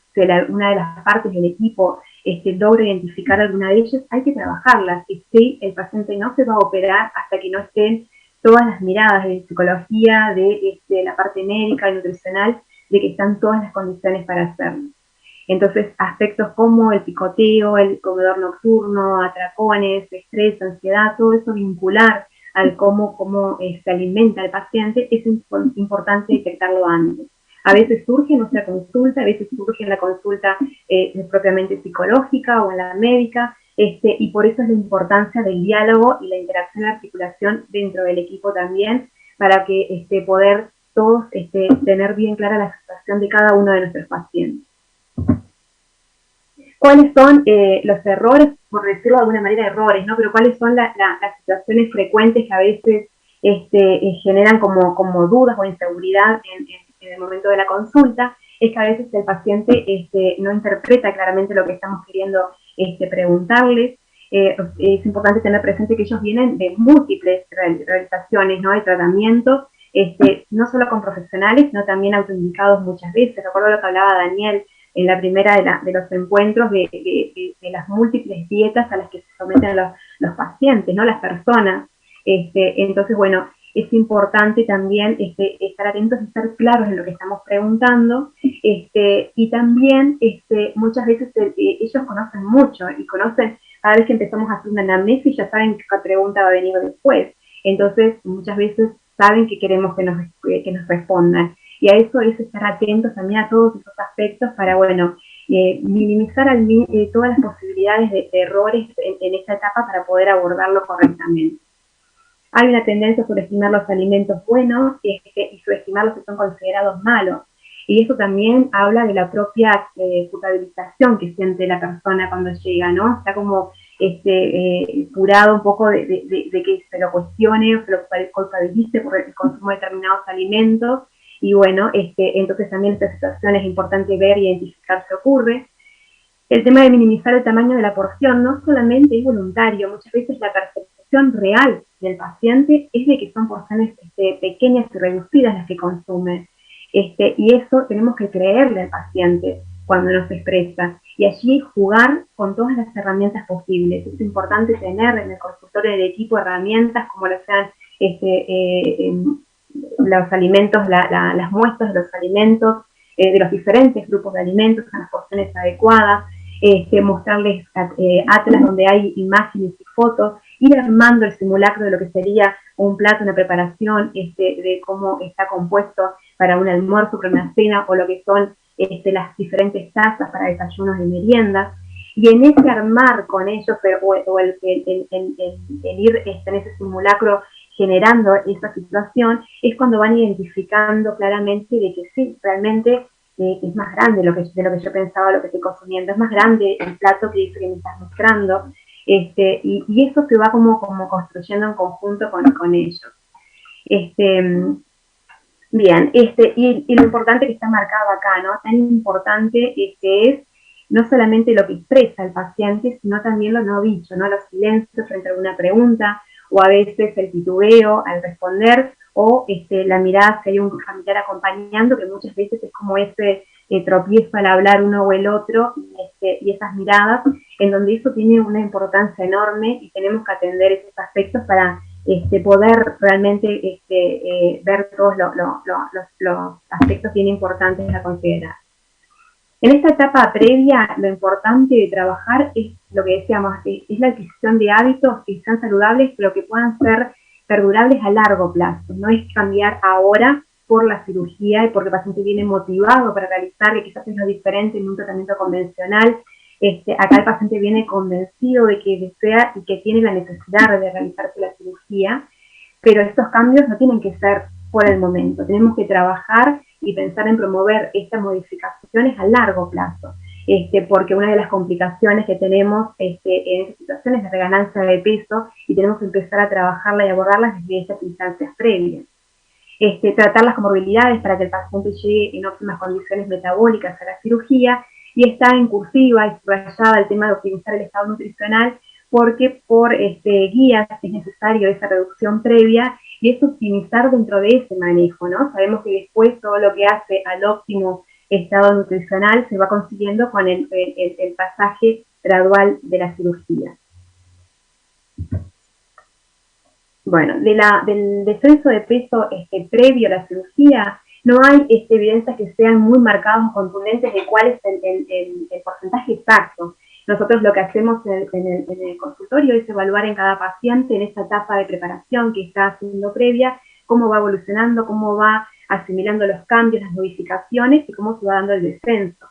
una de las partes del equipo logra identificar alguna de ellas, hay que trabajarlas. Y si el paciente no se va a operar hasta que no estén todas las miradas de psicología, de la parte médica y nutricional, de que están todas las condiciones para hacerlo. Entonces, aspectos como el picoteo, el comedor nocturno, atracones, estrés, ansiedad, todo eso vincular al cómo se alimenta el paciente, es importante detectarlo antes. A veces surge en nuestra consulta, a veces surge en la consulta propiamente psicológica o en la médica, y por eso es la importancia del diálogo y la interacción y articulación dentro del equipo también, para que poder todos tener bien clara la situación de cada uno de nuestros pacientes. ¿Cuáles son los errores, por decirlo de alguna manera errores, ¿no? Pero cuáles son las situaciones frecuentes que a veces generan como dudas o inseguridad en el momento de la consulta? Es que a veces el paciente no interpreta claramente lo que estamos queriendo preguntarles. Es importante tener presente que ellos vienen de múltiples realizaciones, ¿no? De tratamientos, no solo con profesionales, sino también autoindicados muchas veces. Recuerdo lo que hablaba Daniel en la primera de los encuentros de las múltiples dietas a las que se someten los pacientes, ¿no? Las personas. Entonces, bueno, es importante también estar atentos y estar claros en lo que estamos preguntando, y también muchas veces ellos conocen mucho y conocen, cada vez que empezamos a hacer una anamnesis ya saben qué pregunta va a venir después, entonces muchas veces saben que queremos que nos respondan, y a eso es estar atentos también a todos esos aspectos para, bueno, minimizar todas las posibilidades de errores en esta etapa para poder abordarlo correctamente. Hay una tendencia a subestimar los alimentos buenos y subestimar los que son considerados malos. Y eso también habla de la propia culpabilización que siente la persona cuando llega, ¿no? Está como curado un poco de que se lo cuestione o se lo culpabilice por el consumo de determinados alimentos. Y bueno, entonces también esta situación es importante ver y identificar qué ocurre. El tema de minimizar el tamaño de la porción no solamente es voluntario, muchas veces la percepción real del paciente es de que son porciones pequeñas y reducidas las que consume. Y eso tenemos que creerle al paciente cuando nos expresa. Y allí jugar con todas las herramientas posibles. Es importante tener en el consultorio del equipo herramientas como lo sean los alimentos, las muestras de los alimentos, de los diferentes grupos de alimentos en las porciones adecuadas, mostrarles atlas donde hay imágenes y fotos, ir armando el simulacro de lo que sería un plato, una preparación, de cómo está compuesto para un almuerzo, para una cena, o lo que son las diferentes tazas para desayunos y meriendas. Y en ese armar con ellos, o el ir en ese simulacro generando esa situación, es cuando van identificando claramente de que sí, realmente es más grande de lo que yo pensaba, lo que estoy consumiendo, es más grande el plato que dice que me estás mostrando, y eso se va como construyendo en conjunto con ellos. Bien, y lo importante que está marcado acá, ¿no? Tan importante es no solamente lo que expresa el paciente, sino también lo no dicho, ¿no? Los silencios frente a alguna pregunta, o a veces el titubeo al responder, o la mirada si hay un familiar acompañando, que muchas veces es como ese tropiezo al hablar uno o el otro, y esas miradas, en donde eso tiene una importancia enorme, y tenemos que atender esos aspectos para poder realmente ver todos los aspectos bien importantes a considerar. En esta etapa previa, lo importante de trabajar es lo que decíamos, es la adquisición de hábitos que sean saludables, pero que puedan ser perdurables a largo plazo. No es cambiar ahora por la cirugía y porque el paciente viene motivado para realizar, que quizás es lo diferente en un tratamiento convencional. Acá el paciente viene convencido de que desea y que tiene la necesidad de realizarse la cirugía, pero estos cambios no tienen que ser por el momento. Tenemos que trabajar y pensar en promover estas modificaciones a largo plazo, porque una de las complicaciones que tenemos en esta situación es la reganancia de peso, y tenemos que empezar a trabajarla y abordarlas desde estas instancias previas. Tratar las comorbilidades para que el paciente llegue en óptimas condiciones metabólicas a la cirugía, y está en cursiva y subrayada el tema de optimizar el estado nutricional, porque por guías es necesario esa reducción previa, y es optimizar dentro de ese manejo, ¿no? Sabemos que después todo lo que hace al óptimo estado nutricional se va consiguiendo con el pasaje gradual de la cirugía. Bueno, del descenso de peso previo a la cirugía, no hay evidencias que sean muy marcadas o contundentes de cuál es el porcentaje exacto. Nosotros lo que hacemos en el consultorio es evaluar en cada paciente en esta etapa de preparación que está haciendo previa, cómo va evolucionando, cómo va asimilando los cambios, las modificaciones y cómo se va dando el descenso.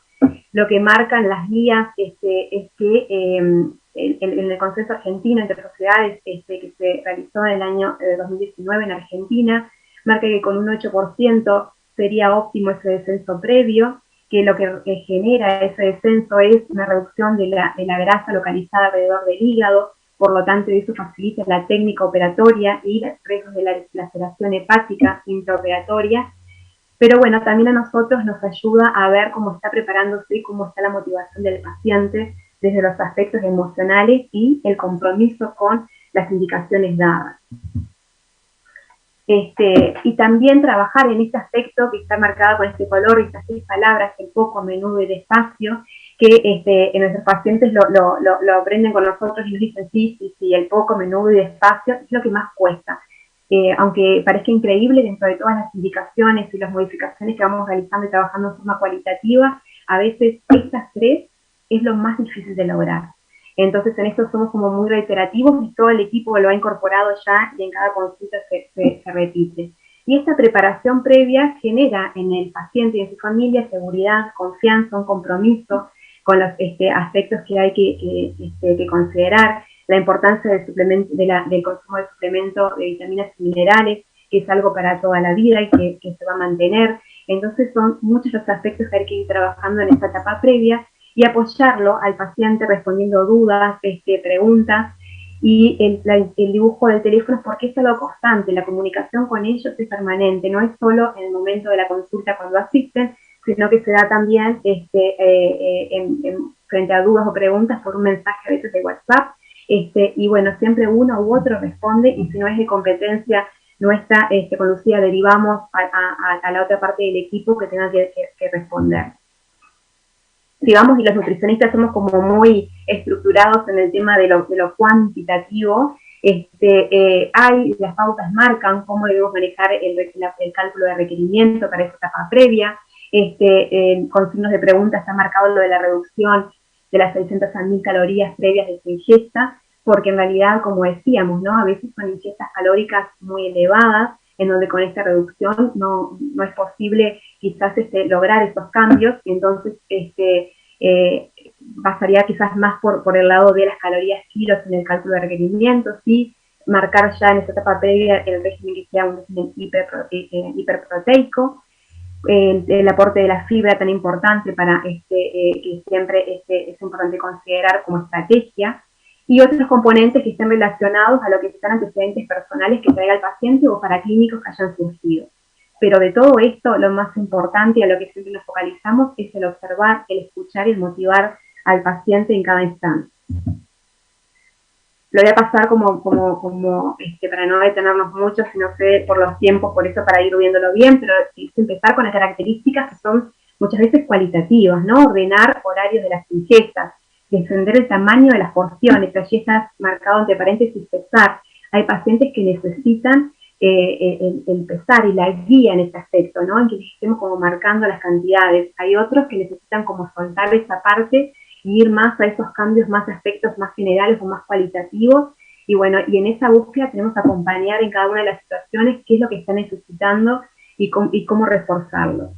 Lo que marcan las guías es que en el consenso argentino entre sociedades que se realizó en el año 2019 en Argentina, marca que con un 8% sería óptimo ese descenso previo, que lo que genera ese descenso es una reducción de la grasa localizada alrededor del hígado, por lo tanto eso facilita la técnica operatoria y los riesgos de la laceración hepática intraoperatoria. Pero bueno, también a nosotros nos ayuda a ver cómo está preparándose y cómo está la motivación del paciente desde los aspectos emocionales y el compromiso con las indicaciones dadas. Y también trabajar en este aspecto que está marcado con este color y estas 6 palabras, el poco, a menudo y despacio, que nuestros pacientes lo aprenden con nosotros y nos dicen sí, el poco, a menudo y despacio es lo que más cuesta. aunque parezca increíble, dentro de todas las indicaciones y las modificaciones que vamos realizando y trabajando de forma cualitativa, a veces estas tres es lo más difícil de lograr. Entonces en esto somos como muy reiterativos y todo el equipo lo ha incorporado ya y en cada consulta se repite. Y esta preparación previa genera en el paciente y en su familia seguridad, confianza, un compromiso con los aspectos que hay que considerar, la importancia del consumo de suplementos de vitaminas y minerales, que es algo para toda la vida y que se va a mantener. Entonces son muchos los aspectos que hay que ir trabajando en esta etapa previa y apoyarlo al paciente respondiendo dudas, preguntas, y el dibujo del teléfono, porque es algo constante, la comunicación con ellos es permanente, no es solo en el momento de la consulta cuando asisten, sino que se da también frente a dudas o preguntas por un mensaje a veces de WhatsApp, y bueno, siempre uno u otro responde, y si no es de competencia nuestra, con Lucía derivamos a la otra parte del equipo que tenga que responder. Digamos, y los nutricionistas somos como muy estructurados en el tema de lo cuantitativo, las pautas marcan cómo debemos manejar el cálculo de requerimiento para esa etapa previa, con signos de pregunta está marcado lo de la reducción de las 600 a 1000 calorías previas de su ingesta, porque en realidad, como decíamos, ¿no? A veces son ingestas calóricas muy elevadas, en donde con esta reducción no es posible quizás lograr esos cambios, y entonces pasaría quizás más por el lado de las calorías kilos en el cálculo de requerimientos, y marcar ya en esta etapa previa el régimen que sea un régimen hiperproteico, el aporte de la fibra tan importante para que siempre es importante considerar como estrategia, y otros componentes que estén relacionados a lo que sean antecedentes personales que traiga el paciente o paraclínicos que hayan surgido. Pero de todo esto, lo más importante y a lo que siempre nos focalizamos es el observar, el escuchar y el motivar al paciente en cada instante. Lo voy a pasar para no detenernos mucho, si no sé por los tiempos, por eso para ir viéndolo bien, pero es empezar con las características que son muchas veces cualitativas, ¿no? Ordenar horarios de las ingestas, defender el tamaño de las porciones, allí está marcado entre paréntesis pesar. Hay pacientes que necesitan el pesar y la guía en este aspecto, ¿no? En que estemos como marcando las cantidades. Hay otros que necesitan como soltar esa parte y ir más a esos cambios, más aspectos más generales o más cualitativos, y bueno, y en esa búsqueda tenemos que acompañar en cada una de las situaciones qué es lo que están necesitando y cómo reforzarlo.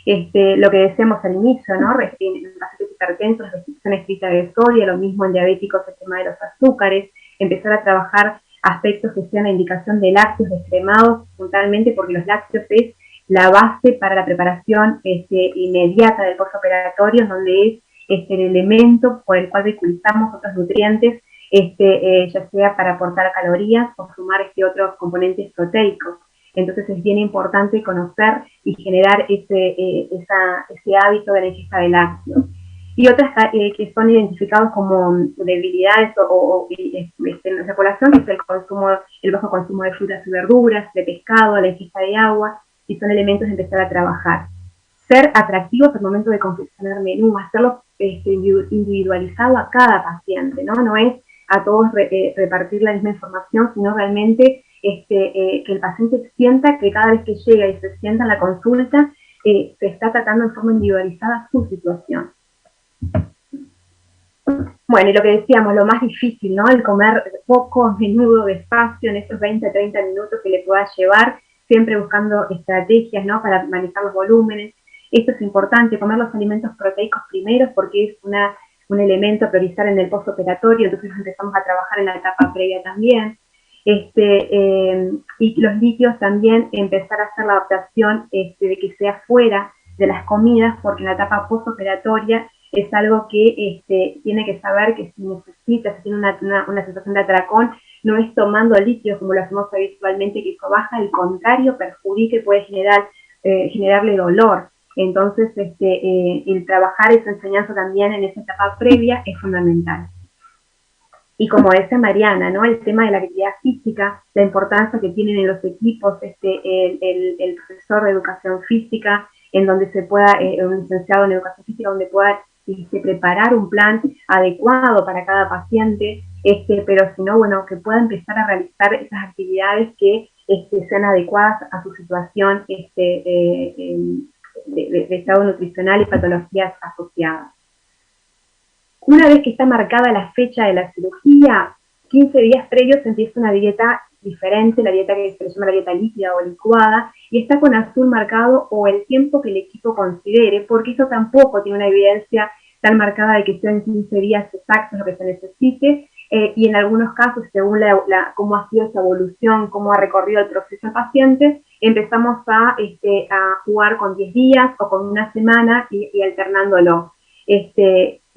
Lo que decíamos al inicio, ¿no? En pacientes hipertensos, restricción estricta de sodio, lo mismo en diabéticos, el tema de los azúcares, empezar a trabajar aspectos que sean la indicación de lácteos descremados, puntualmente porque los lácteos es la base para la preparación inmediata del postoperatorio, donde es el elemento por el cual vehiculizamos otros nutrientes, ya sea para aportar calorías o sumar otros componentes proteicos. Entonces es bien importante conocer y generar ese hábito de la ingesta de lácteos. Y otras que son identificados como debilidades en nuestra población, que es el bajo consumo de frutas y verduras, de pescado, la ingesta de agua, y son elementos de empezar a trabajar. Ser atractivos al momento de confeccionar menú, hacerlo individualizado a cada paciente, ¿no? No es a todos repartir la misma información, sino realmente que el paciente sienta que cada vez que llega y se sienta en la consulta, se está tratando en forma individualizada su situación. Bueno, y lo que decíamos, lo más difícil, ¿no? El comer poco, a menudo, despacio, en esos 20 a 30 minutos que le pueda llevar, siempre buscando estrategias, ¿no? Para manejar los volúmenes. Esto es importante, comer los alimentos proteicos primero, porque es un elemento a priorizar en el postoperatorio, entonces empezamos a trabajar en la etapa previa también. Y los líquidos también, empezar a hacer la adaptación de que sea fuera de las comidas, porque en la etapa postoperatoria es algo que tiene que saber que si necesita, si tiene una sensación de atracón, no es tomando líquidos como lo hacemos habitualmente, que eso baja, al contrario, perjudica y puede generarle dolor. Entonces, el trabajar esa enseñanza también en esa etapa previa es fundamental. Y como decía Mariana, ¿no? El tema de la actividad física, la importancia que tienen en los equipos, el profesor de educación física, en donde se pueda, un licenciado en educación física, donde pueda preparar un plan adecuado para cada paciente, pero si no, bueno, que pueda empezar a realizar esas actividades que sean adecuadas a su situación de estado nutricional y patologías asociadas. Una vez que está marcada la fecha de la cirugía, 15 días previos se empieza una dieta diferente, la dieta que se le llama la dieta líquida o licuada, y está con azul marcado o el tiempo que el equipo considere, porque eso tampoco tiene una evidencia tan marcada de que sean 15 días exactos lo que se necesite, y en algunos casos, según cómo ha sido esa evolución, cómo ha recorrido el proceso el paciente, empezamos a jugar con 10 días o con una semana y alternándolo.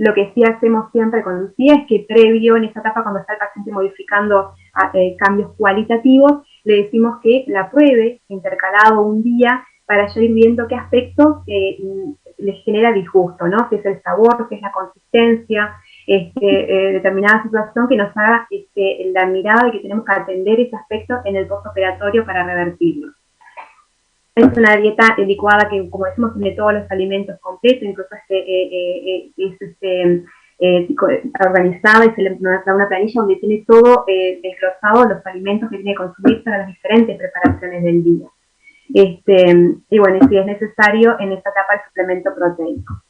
Lo que sí hacemos siempre con Lucía es que previo, en esta etapa, cuando está el paciente modificando cambios cualitativos, le decimos que la pruebe intercalado un día para ya ir viendo qué aspectos le genera disgusto, ¿no? Si es el sabor, si es la consistencia, determinada situación que nos haga la mirada de que tenemos que atender ese aspecto en el postoperatorio para revertirlo. Es una dieta licuada que, como decimos, tiene todos los alimentos completos, incluso organizada, y se le da una planilla donde tiene todo desglosado los alimentos que tiene que consumir para las diferentes preparaciones del día. Y bueno, si es necesario en esta etapa el suplemento proteico.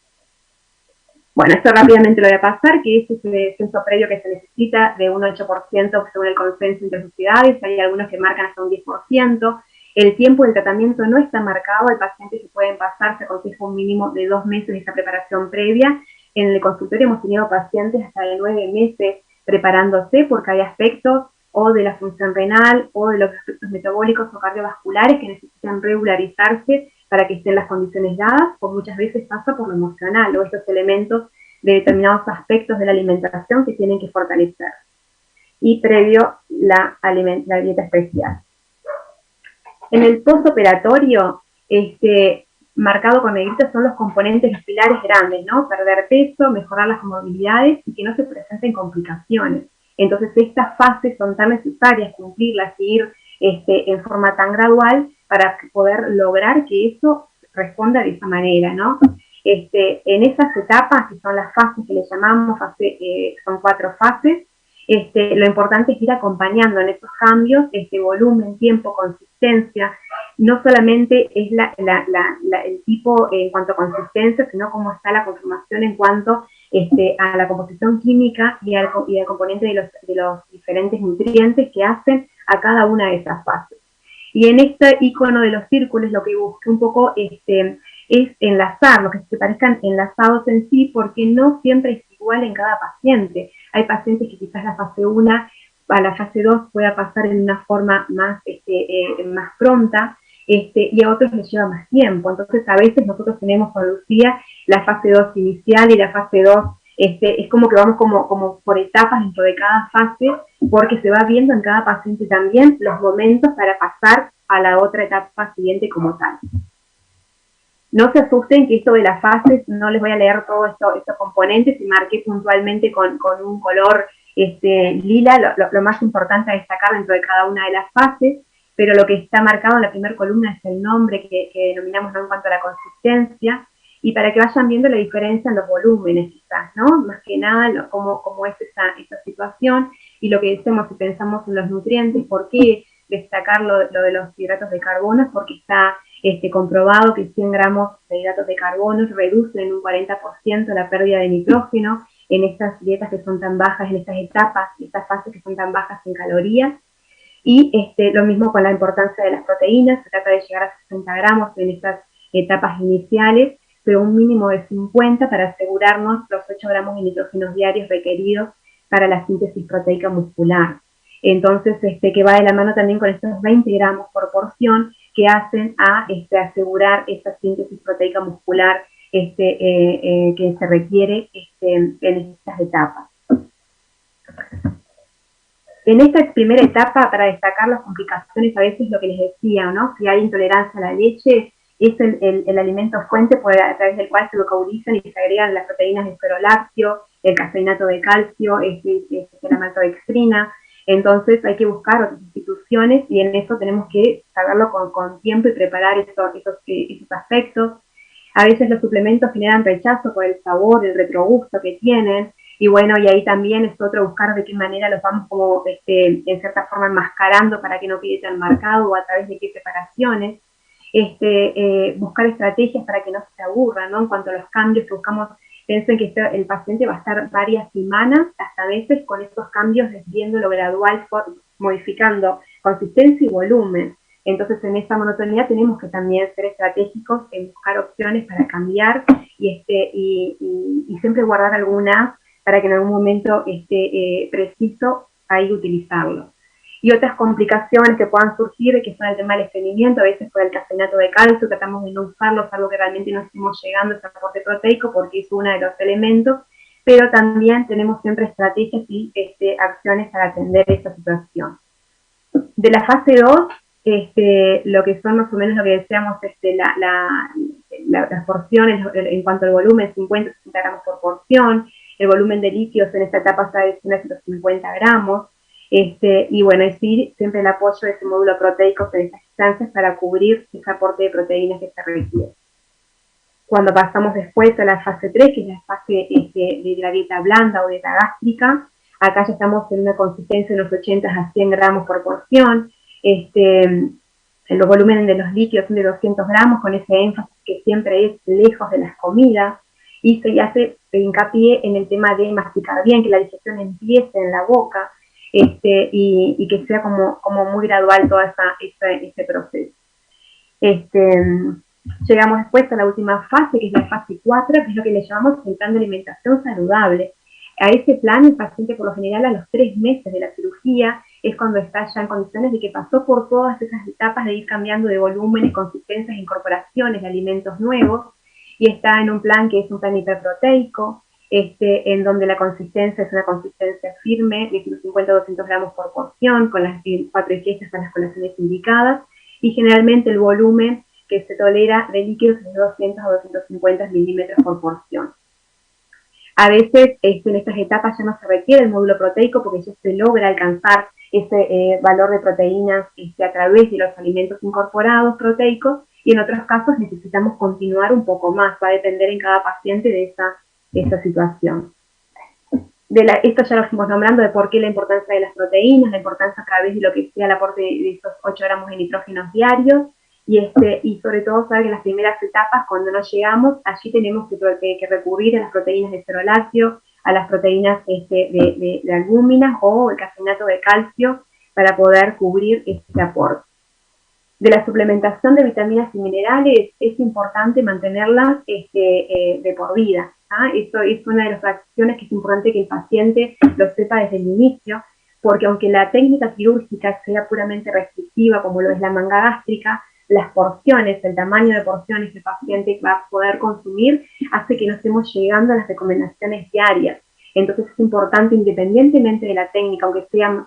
Bueno, esto rápidamente lo voy a pasar, que es ese censo previo que se necesita de un 8% según el consenso entre sociedades, hay algunos que marcan hasta un 10%. El tiempo del tratamiento no está marcado, el paciente se pueden pasar, se aconseja un mínimo de 2 meses de esta preparación previa. En el consultorio hemos tenido pacientes hasta de 9 meses preparándose porque hay aspectos o de la función renal o de los aspectos metabólicos o cardiovasculares que necesitan regularizarse para que estén las condiciones dadas, o muchas veces pasa por lo emocional o estos elementos de determinados aspectos de la alimentación que tienen que fortalecer. Y previo la dieta especial. En el postoperatorio, marcado con negritos son los componentes, los pilares grandes, ¿no? Perder peso, mejorar las comorbilidades y que no se presenten complicaciones. Entonces, estas fases son tan necesarias cumplirlas y ir en forma tan gradual para poder lograr que eso responda de esa manera, ¿no? En esas etapas, que son las fases que le llamamos, son 4 fases, lo importante es ir acompañando en esos cambios, volumen, tiempo, consistencia. No solamente es el tipo en cuanto a consistencia, sino cómo está la conformación en cuanto a la composición química y al componente de los diferentes nutrientes que hacen a cada una de esas fases. Y en este icono de los círculos lo que busqué un poco es enlazar, lo que se parezcan enlazados en sí, porque no siempre es igual en cada paciente. Hay pacientes que quizás la fase 1 a la fase 2 pueda pasar en una forma más pronta, y a otros les lleva más tiempo. Entonces, a veces nosotros tenemos con Lucía la fase 2 inicial y la fase 2, es como que vamos como por etapas dentro de cada fase, porque se va viendo en cada paciente también los momentos para pasar a la otra etapa siguiente como tal. No se asusten que esto de las fases, no les voy a leer todos estos componentes, y marqué puntualmente con un color lila lo más importante a destacar dentro de cada una de las fases, pero lo que está marcado en la primera columna es el nombre que denominamos, ¿no?, en cuanto a la consistencia, y para que vayan viendo la diferencia en los volúmenes quizás, ¿no? Más que nada cómo es esa situación, y lo que decimos si pensamos en los nutrientes, ¿por qué destacar lo de los hidratos de carbono? Porque está comprobado que 100 gramos de hidratos de carbono reducen en un 40% la pérdida de nitrógeno en estas dietas que son tan bajas, en estas etapas, estas fases que son tan bajas en calorías. Y lo mismo con la importancia de las proteínas, se trata de llegar a 60 gramos en estas etapas iniciales, pero un mínimo de 50 para asegurarnos los 8 gramos de nitrógenos diarios requeridos para la síntesis proteica muscular. Entonces, que va de la mano también con estos 20 gramos por porción que hacen a asegurar esta síntesis proteica muscular que se requiere en estas etapas. En esta primera etapa, para destacar las complicaciones, a veces lo que les decía, ¿no? Si hay intolerancia a la leche, es el alimento fuente a través del cual se localizan y se agregan las proteínas de esperolácteo, el caseinato de calcio, la maltodextrina. Entonces hay que buscar otras instituciones, y en eso tenemos que saberlo con tiempo y preparar esos aspectos. A veces los suplementos generan rechazo por el sabor, el retrogusto que tienen. Y bueno, y ahí también es otro buscar de qué manera los vamos como, en cierta forma, enmascarando para que no quede tan marcado, o a través de qué preparaciones. Buscar estrategias para que no se aburran, ¿no? En cuanto a los cambios que buscamos, piensen que el paciente va a estar varias semanas, hasta veces, con estos cambios, viéndolo gradual, modificando consistencia y volumen. Entonces, en esa monotonía tenemos que también ser estratégicos en buscar opciones para cambiar y siempre guardar alguna para que en algún momento preciso ahí utilizarlo. Y otras complicaciones que puedan surgir, que son el tema del estreñimiento, a veces por el cafeinato de calcio, tratamos de no usarlo, salvo que realmente no estemos llegando a ese aporte proteico, porque es uno de los elementos, pero también tenemos siempre estrategias y acciones para atender esta situación. De la fase 2, lo que son más o menos lo que decíamos, las porciones en cuanto al volumen, 50-60 gramos por porción, el volumen de líquidos en esta etapa está de 150 gramos, y bueno, y sí, siempre el apoyo de ese módulo proteico en estas instancias para cubrir ese aporte de proteínas que se requiere. Cuando pasamos después a la fase 3, que es la fase de la dieta blanda o dieta gástrica, acá ya estamos en una consistencia de unos 80 a 100 gramos por porción, los volúmenes de los líquidos son de 200 gramos, con ese énfasis que siempre es lejos de las comidas, y se hace hincapié en el tema de masticar bien, que la digestión empiece en la boca, y que sea como muy gradual todo este proceso. Llegamos después a la última fase, que es la fase 4, que es lo que le llamamos el plan de alimentación saludable. A ese plan, el paciente por lo general a los 3 meses de la cirugía es cuando está ya en condiciones de que pasó por todas esas etapas de ir cambiando de volúmenes, consistencias, incorporaciones de alimentos nuevos, y está en un plan que es un plan hiperproteico, en donde la consistencia es una consistencia firme de 150 a 200 gramos por porción, con las 4 ingestas a las colaciones indicadas, y generalmente el volumen que se tolera de líquidos es de 200 a 250 milímetros por porción. A veces en estas etapas ya no se requiere el módulo proteico porque ya se logra alcanzar ese valor de proteínas a través de los alimentos incorporados proteicos, y en otros casos necesitamos continuar un poco más, va a depender en cada paciente de esa situación. Esto ya lo fuimos nombrando, de por qué la importancia de las proteínas, la importancia a través de lo que sea el aporte de esos 8 gramos de nitrógenos diarios, y sobre todo saber que en las primeras etapas, cuando no llegamos, allí tenemos que recurrir a las proteínas de cerolácteo, a las proteínas de albúminas o el cafeinato de calcio para poder cubrir este aporte. De la suplementación de vitaminas y minerales es importante mantenerlas de por vida. Esto es una de las acciones que es importante que el paciente lo sepa desde el inicio, porque aunque la técnica quirúrgica sea puramente restrictiva, como lo es la manga gástrica, las porciones, el tamaño de porciones que el paciente va a poder consumir hace que no estemos llegando a las recomendaciones diarias. Entonces es importante, independientemente de la técnica, aunque sea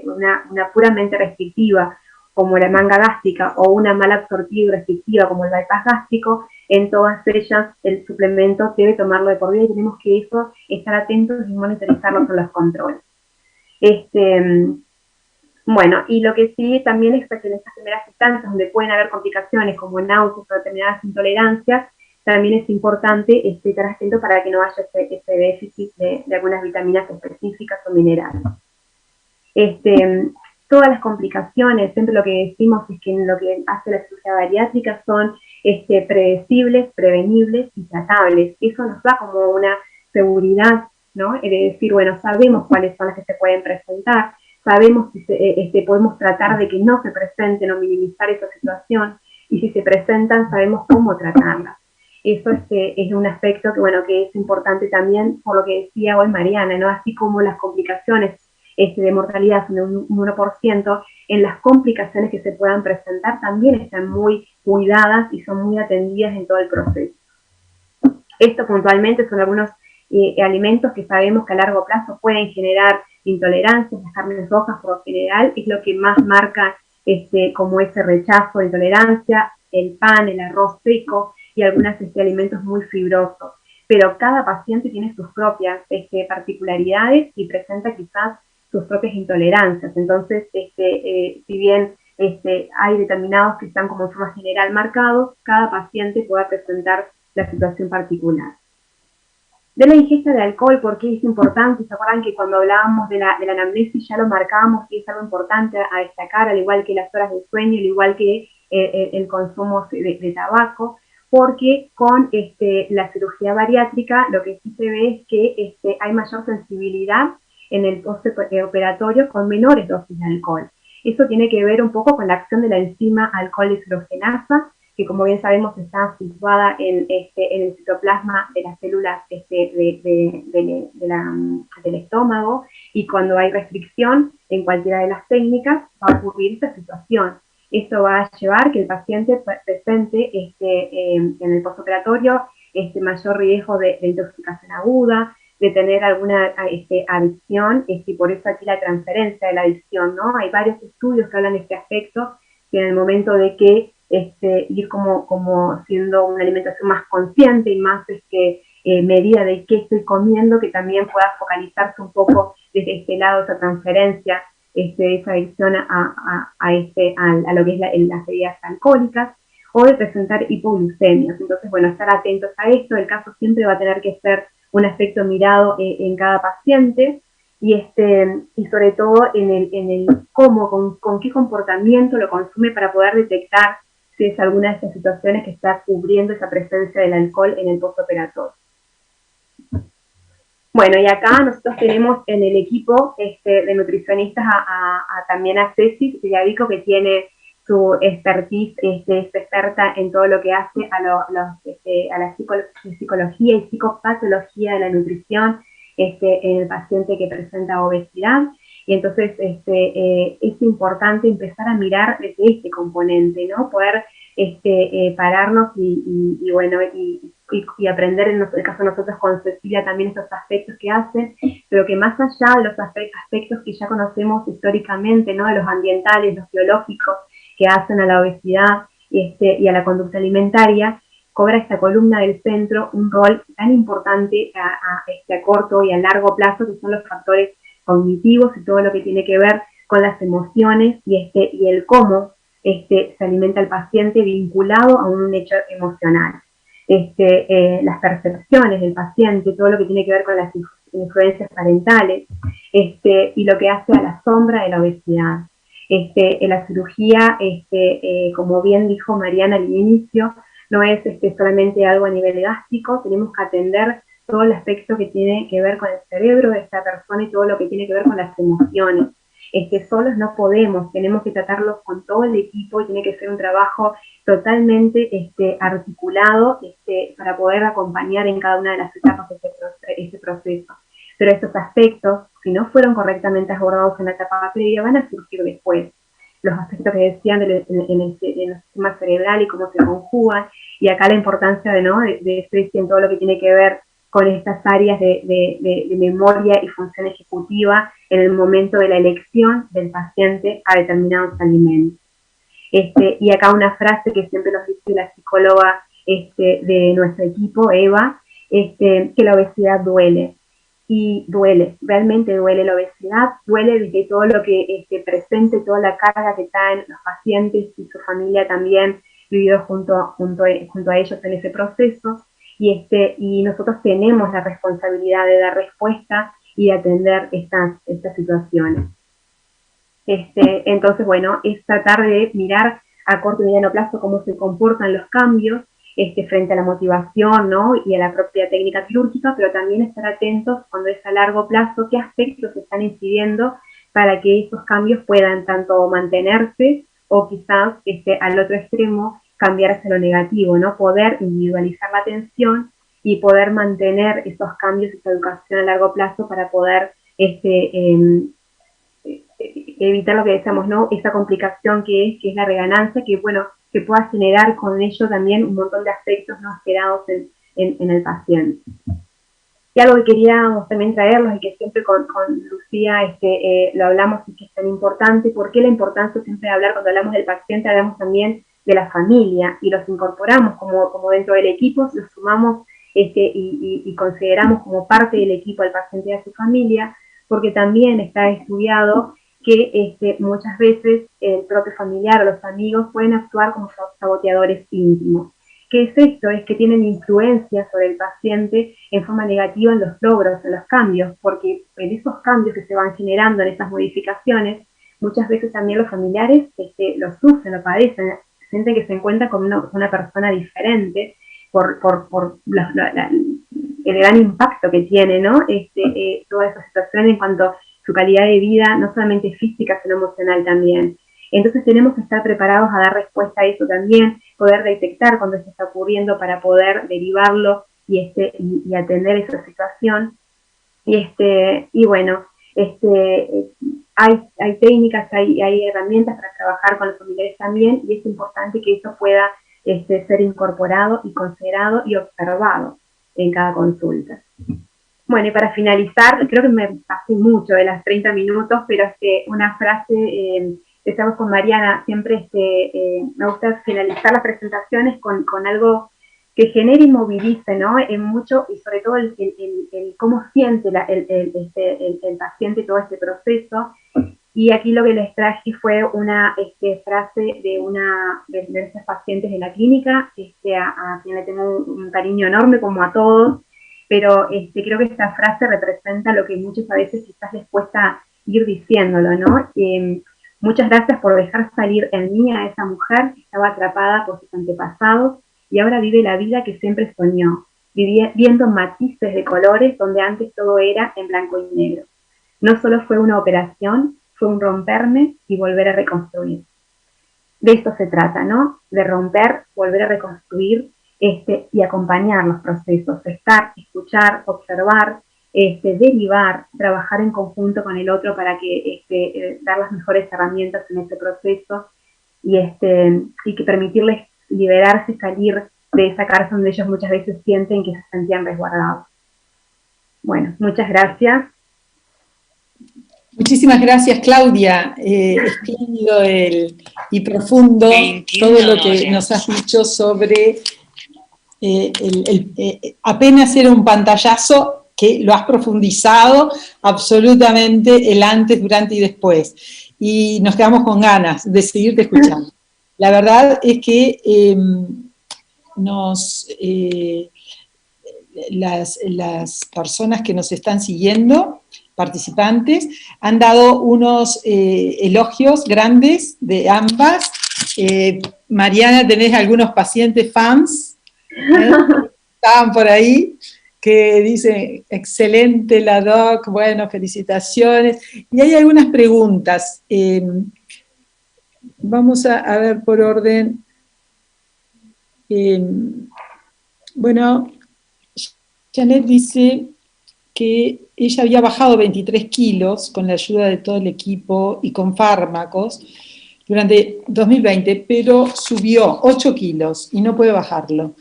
una puramente restrictiva, como la manga gástrica, o una mal absortiva y restrictiva, como el bypass gástrico, en todas ellas el suplemento debe tomarlo de por vida, y tenemos que estar atentos y monitorizarlo con los controles. Bueno, y lo que sí también es que en estas primeras instancias donde pueden haber complicaciones como náuseas o determinadas intolerancias, también es importante estar atento para que no haya ese déficit de algunas vitaminas específicas o minerales. Todas las complicaciones, siempre lo que decimos es que en lo que hace la cirugía bariátrica son predecibles, prevenibles y tratables. Eso nos da como una seguridad, ¿no? De decir, bueno, sabemos cuáles son las que se pueden presentar, sabemos si podemos tratar de que no se presenten o minimizar esa situación, y si se presentan sabemos cómo tratarlas. Eso es un aspecto que es importante también, por lo que decía hoy Mariana, ¿no? Así como las complicaciones de mortalidad son de un 1%, en las complicaciones que se puedan presentar también están muy cuidadas y son muy atendidas en todo el proceso. Esto puntualmente son algunos alimentos que sabemos que a largo plazo pueden generar intolerancias. Las carnes rojas por lo general es lo que más marca como ese rechazo de intolerancia, el pan, el arroz seco y algunos alimentos muy fibrosos. Pero cada paciente tiene sus propias particularidades y presenta quizás sus propias intolerancias. Entonces, si bien hay determinados que están como en forma general marcados, cada paciente puede presentar la situación particular. de la ingesta de alcohol, porque es importante. ¿Se acuerdan que cuando hablábamos de la anamnesis ya lo marcábamos y es algo importante a destacar, al igual que las horas de sueño, al igual que el consumo de tabaco? Porque con la cirugía bariátrica lo que sí se ve es que hay mayor sensibilidad en el postoperatorio con menores dosis de alcohol. Eso tiene que ver un poco con la acción de la enzima alcohol deshidrogenasa, que como bien sabemos está situada en el citoplasma de las células del estómago, y cuando hay restricción en cualquiera de las técnicas va a ocurrir esta situación. Esto va a llevar que el paciente presente en el postoperatorio mayor riesgo de intoxicación aguda, de tener alguna adicción, y por eso aquí la transferencia de la adicción, ¿no? Hay varios estudios que hablan de este aspecto, que en el momento de que ir como siendo una alimentación más consciente y más medida de qué estoy comiendo, que también pueda focalizarse un poco desde este lado esa transferencia, esa adicción a lo que es las bebidas alcohólicas, o de presentar hipoglucemias. Entonces, bueno, estar atentos a esto. El caso siempre va a tener que ser un aspecto mirado en cada paciente, y sobre todo en el cómo, con qué comportamiento lo consume, para poder detectar si es alguna de estas situaciones que está cubriendo esa presencia del alcohol en el postoperatorio. Bueno, y acá nosotros tenemos en el equipo de nutricionistas también a Ceci Villavico, que tiene su expertise, es experta en todo lo que hace a la psicología y psicopatología de la nutrición en el paciente que presenta obesidad. Y entonces es importante empezar a mirar desde este componente, ¿no? Poder pararnos y aprender, en el caso de nosotros con Cecilia, también estos aspectos que hacen, pero que más allá de los aspectos que ya conocemos históricamente, ¿no? De los ambientales, los biológicos, que hacen a la obesidad y a la conducta alimentaria, cobra esta columna del centro un rol tan importante a corto y a largo plazo, que son los factores cognitivos y todo lo que tiene que ver con las emociones y el cómo se alimenta el paciente vinculado a un hecho emocional. Las percepciones del paciente, todo lo que tiene que ver con las influencias parentales, y lo que hace a la sombra de la obesidad. En la cirugía, como bien dijo Mariana al inicio, no es solamente algo a nivel gástrico, tenemos que atender todo el aspecto que tiene que ver con el cerebro de esta persona y todo lo que tiene que ver con las emociones. Solos no podemos, tenemos que tratarlos con todo el equipo, y tiene que ser un trabajo totalmente articulado para poder acompañar en cada una de las etapas de este proceso. Pero estos aspectos, si no fueron correctamente abordados en la etapa previa, van a surgir después. Los aspectos que decían en el sistema cerebral y cómo se conjugan, y acá la importancia de en todo lo que tiene que ver con estas áreas de memoria y función ejecutiva en el momento de la elección del paciente a determinados alimentos. Y acá una frase que siempre nos dice la psicóloga de nuestro equipo, Eva, que la obesidad duele. Y duele, realmente duele la obesidad, duele desde todo lo que presente, toda la carga que traen los pacientes y su familia también, vivido junto a ellos en ese proceso. Y nosotros tenemos la responsabilidad de dar respuesta y de atender estas situaciones. Entonces, bueno, es tratar de mirar a corto y mediano plazo cómo se comportan los cambios frente a la motivación, ¿no? Y a la propia técnica quirúrgica, pero también estar atentos cuando es a largo plazo, qué aspectos están incidiendo para que esos cambios puedan tanto mantenerse o quizás al otro extremo cambiar hacia lo negativo, ¿no? Poder individualizar la atención y poder mantener esos cambios, esa educación a largo plazo, para poder evitar lo que decíamos, ¿no? Esa complicación que es la reganancia, que bueno, que pueda generar con ello también un montón de aspectos no esperados en el paciente. Y algo que queríamos también traerlos, y que siempre con Lucía lo hablamos y que es tan importante, porque la importancia siempre de hablar, cuando hablamos del paciente, hablamos también de la familia, y los incorporamos como dentro del equipo, los sumamos y consideramos como parte del equipo al paciente y a su familia, porque también está estudiado que muchas veces el propio familiar o los amigos pueden actuar como saboteadores íntimos, ¿qué es esto? Es que tienen influencia sobre el paciente en forma negativa en los logros, en los cambios, porque en esos cambios que se van generando, en esas modificaciones, muchas veces también los familiares lo sufren, lo padecen, sienten que se encuentran con una persona diferente por el gran impacto que tiene, ¿no? Toda esa situación en cuanto a su calidad de vida, no solamente física, sino emocional también. Entonces tenemos que estar preparados a dar respuesta a eso también, poder detectar cuando esto está ocurriendo para poder derivarlo y atender esa situación. Y bueno, hay técnicas, hay herramientas para trabajar con los familiares también, y es importante que eso pueda ser incorporado y considerado y observado en cada consulta. Bueno, y para finalizar, creo que me pasé mucho de las 30 minutos, pero una frase, estamos con Mariana, siempre me gusta finalizar las presentaciones con algo que genere y movilice, ¿no? Mucho, y sobre todo el cómo siente el paciente todo este proceso. Y aquí lo que les traje fue una frase de estos pacientes de la clínica, a quien le tengo un cariño enorme, como a todos, pero creo que esta frase representa lo que muchas veces quizás les cuesta ir diciéndolo, ¿no? Muchas gracias por dejar salir en mí a esa mujer que estaba atrapada por sus antepasados y ahora vive la vida que siempre soñó, viendo matices de colores donde antes todo era en blanco y negro. No solo fue una operación, fue un romperme y volver a reconstruir. De esto se trata, ¿no? De romper, volver a reconstruir y acompañar los procesos, estar, escuchar, observar, derivar, trabajar en conjunto con el otro para que dar las mejores herramientas en este proceso y que permitirles liberarse, salir de esa cárcel donde ellos muchas veces sienten que se sentían resguardados. Bueno, muchas gracias. Muchísimas gracias, Claudia. Espléndido y profundo todo lo que nos has dicho sobre apenas era un pantallazo que lo has profundizado absolutamente el antes, durante y después. Y nos quedamos con ganas de seguirte escuchando. La verdad es que las personas que nos están siguiendo, participantes, han dado unos elogios grandes de ambas. Mariana, tenés algunos pacientes fans, estaban por ahí, que dicen, excelente la doc, bueno, felicitaciones. Y hay algunas preguntas. Vamos a ver por orden. Bueno, Janet dice que ella había bajado 23 kilos con la ayuda de todo el equipo y con fármacos durante 2020, pero subió 8 kilos y no puede bajarlo.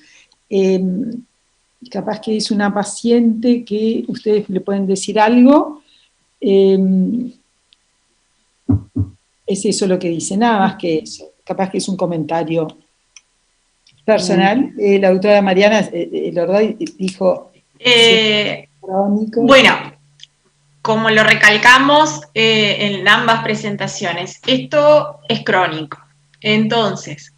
Capaz que es una paciente que ustedes le pueden decir algo. Es eso lo que dice, nada más que eso. Capaz que es un comentario personal. La doctora Mariana Lordoy dijo... Bueno, como lo recalcamos en ambas presentaciones, esto es crónico. Entonces,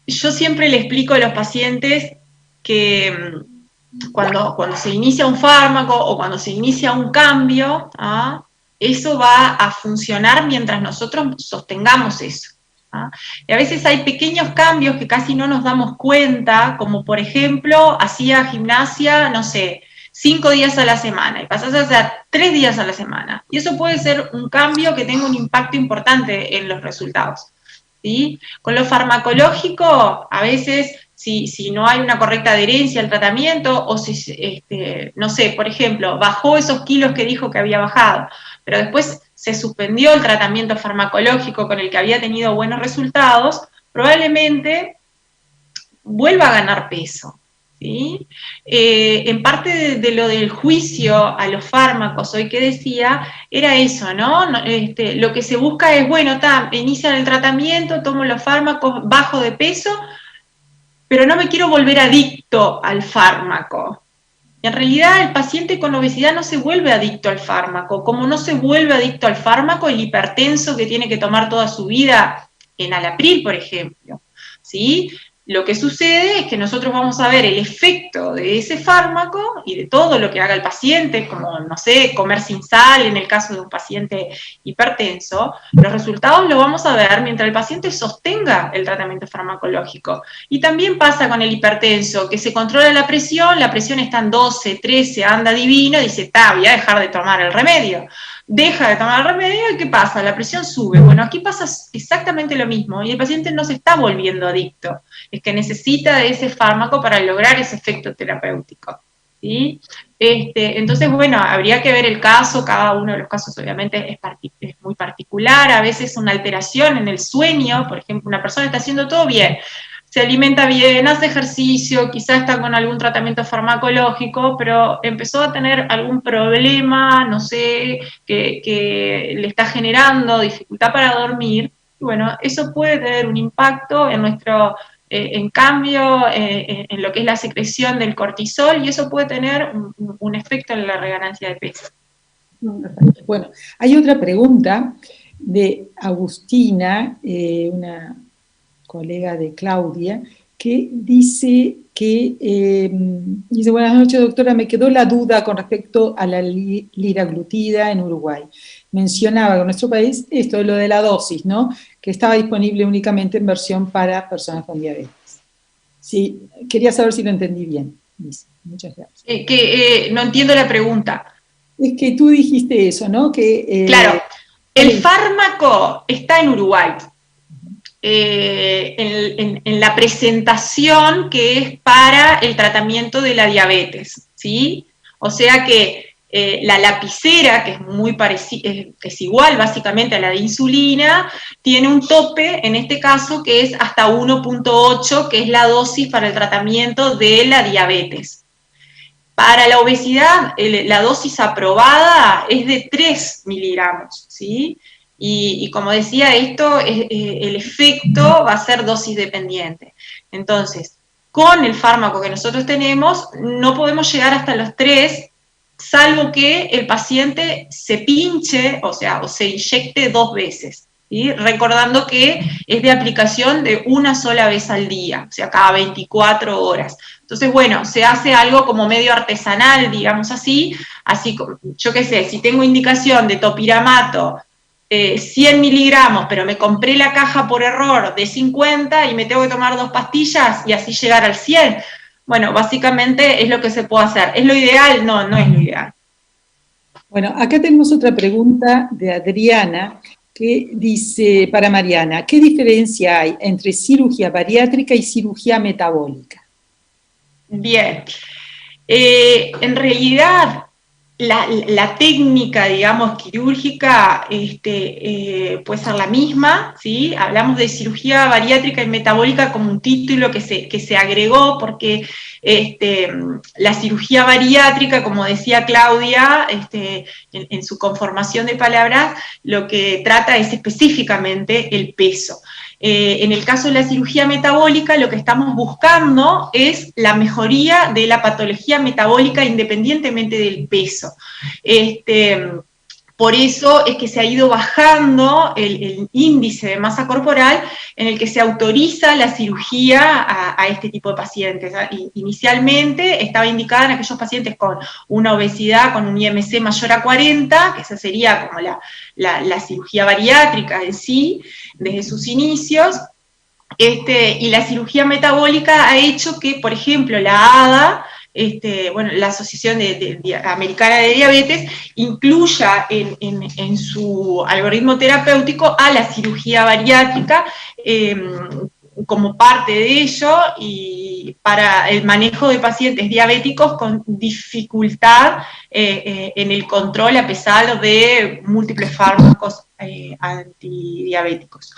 yo siempre le explico a los pacientes que cuando se inicia un fármaco o cuando se inicia un cambio, eso va a funcionar mientras nosotros sostengamos eso. Y a veces hay pequeños cambios que casi no nos damos cuenta, como por ejemplo, hacía gimnasia, no sé, 5 días a la semana y pasás a hacer 3 días a la semana. Y eso puede ser un cambio que tenga un impacto importante en los resultados, ¿sí? Con lo farmacológico, a veces, si no hay una correcta adherencia al tratamiento, o si, no sé, por ejemplo, bajó esos kilos que dijo que había bajado, pero después se suspendió el tratamiento farmacológico con el que había tenido buenos resultados, probablemente vuelva a ganar peso, ¿sí? En parte de lo del juicio a los fármacos hoy que decía, era eso, ¿no? Lo que se busca es, bueno, inician el tratamiento, tomo los fármacos, bajo de peso, pero no me quiero volver adicto al fármaco. En realidad, el paciente con obesidad no se vuelve adicto al fármaco, como no se vuelve adicto al fármaco el hipertenso que tiene que tomar toda su vida en Alapril, por ejemplo, ¿sí? lo que sucede es que nosotros vamos a ver el efecto de ese fármaco y de todo lo que haga el paciente, como, no sé, comer sin sal en el caso de un paciente hipertenso. Los resultados los vamos a ver mientras el paciente sostenga el tratamiento farmacológico. Y también pasa con el hipertenso, que se controla la presión está en 12, 13, anda divino, dice, voy a dejar de tomar el remedio. Deja de tomar el remedio y ¿qué pasa? La presión sube. Bueno, aquí pasa exactamente lo mismo y el paciente no se está volviendo adicto, es que necesita de ese fármaco para lograr ese efecto terapéutico, ¿sí? Entonces, bueno, habría que ver el caso, cada uno de los casos obviamente es muy particular, a veces una alteración en el sueño, por ejemplo, una persona está haciendo todo bien, se alimenta bien, hace ejercicio, quizás está con algún tratamiento farmacológico, pero empezó a tener algún problema, no sé, que le está generando dificultad para dormir, y bueno, eso puede tener un impacto en nuestro, en cambio, en lo que es la secreción del cortisol, y eso puede tener un efecto en la reganancia de peso. Bueno, hay otra pregunta de Agustina, una colega de Claudia, que dice dice, buenas noches doctora, me quedó la duda con respecto a la liraglutida en Uruguay. Mencionaba que en nuestro país esto de lo de la dosis, ¿no? Que estaba disponible únicamente en versión para personas con diabetes. Sí, quería saber si lo entendí bien. Dice. Muchas gracias. No entiendo la pregunta. Es que tú dijiste eso, ¿no? Que, claro, el fármaco está en Uruguay. En la presentación que es para el tratamiento de la diabetes, ¿sí? O sea que la lapicera, que es muy parecida, es igual básicamente a la de insulina, tiene un tope, en este caso, que es hasta 1.8, que es la dosis para el tratamiento de la diabetes. Para la obesidad, la dosis aprobada es de 3 miligramos, ¿sí? Y como decía, esto, el efecto va a ser dosis dependiente. Entonces, con el fármaco que nosotros tenemos, no podemos llegar hasta los 3, salvo que el paciente se pinche, o se inyecte 2 veces. ¿Sí? Recordando que es de aplicación de una sola vez al día, o sea, cada 24 horas. Entonces, bueno, se hace algo como medio artesanal, digamos así como, yo qué sé, si tengo indicación de topiramato, 100 miligramos, pero me compré la caja por error de 50 y me tengo que tomar 2 pastillas y así llegar al 100. Bueno, básicamente es lo que se puede hacer. ¿Es lo ideal? No, no es lo ideal. Bueno, acá tenemos otra pregunta de Adriana, que dice, para Mariana, ¿qué diferencia hay entre cirugía bariátrica y cirugía metabólica? Bien, en realidad la técnica, digamos, quirúrgica puede ser la misma, ¿sí? Hablamos de cirugía bariátrica y metabólica como un título que se agregó porque la cirugía bariátrica, como decía Claudia, en su conformación de palabras, lo que trata es específicamente el peso. En el caso de la cirugía metabólica, lo que estamos buscando es la mejoría de la patología metabólica independientemente del peso. Por eso es que se ha ido bajando el índice de masa corporal en el que se autoriza la cirugía a este tipo de pacientes. Inicialmente estaba indicada en aquellos pacientes con una obesidad, con un IMC mayor a 40, que esa sería como la cirugía bariátrica en sí, desde sus inicios, y la cirugía metabólica ha hecho que, por ejemplo, la ADA, la Asociación Americana de Diabetes, incluya en su algoritmo terapéutico a la cirugía bariátrica como parte de ello y para el manejo de pacientes diabéticos con dificultad en el control a pesar de múltiples fármacos antidiabéticos.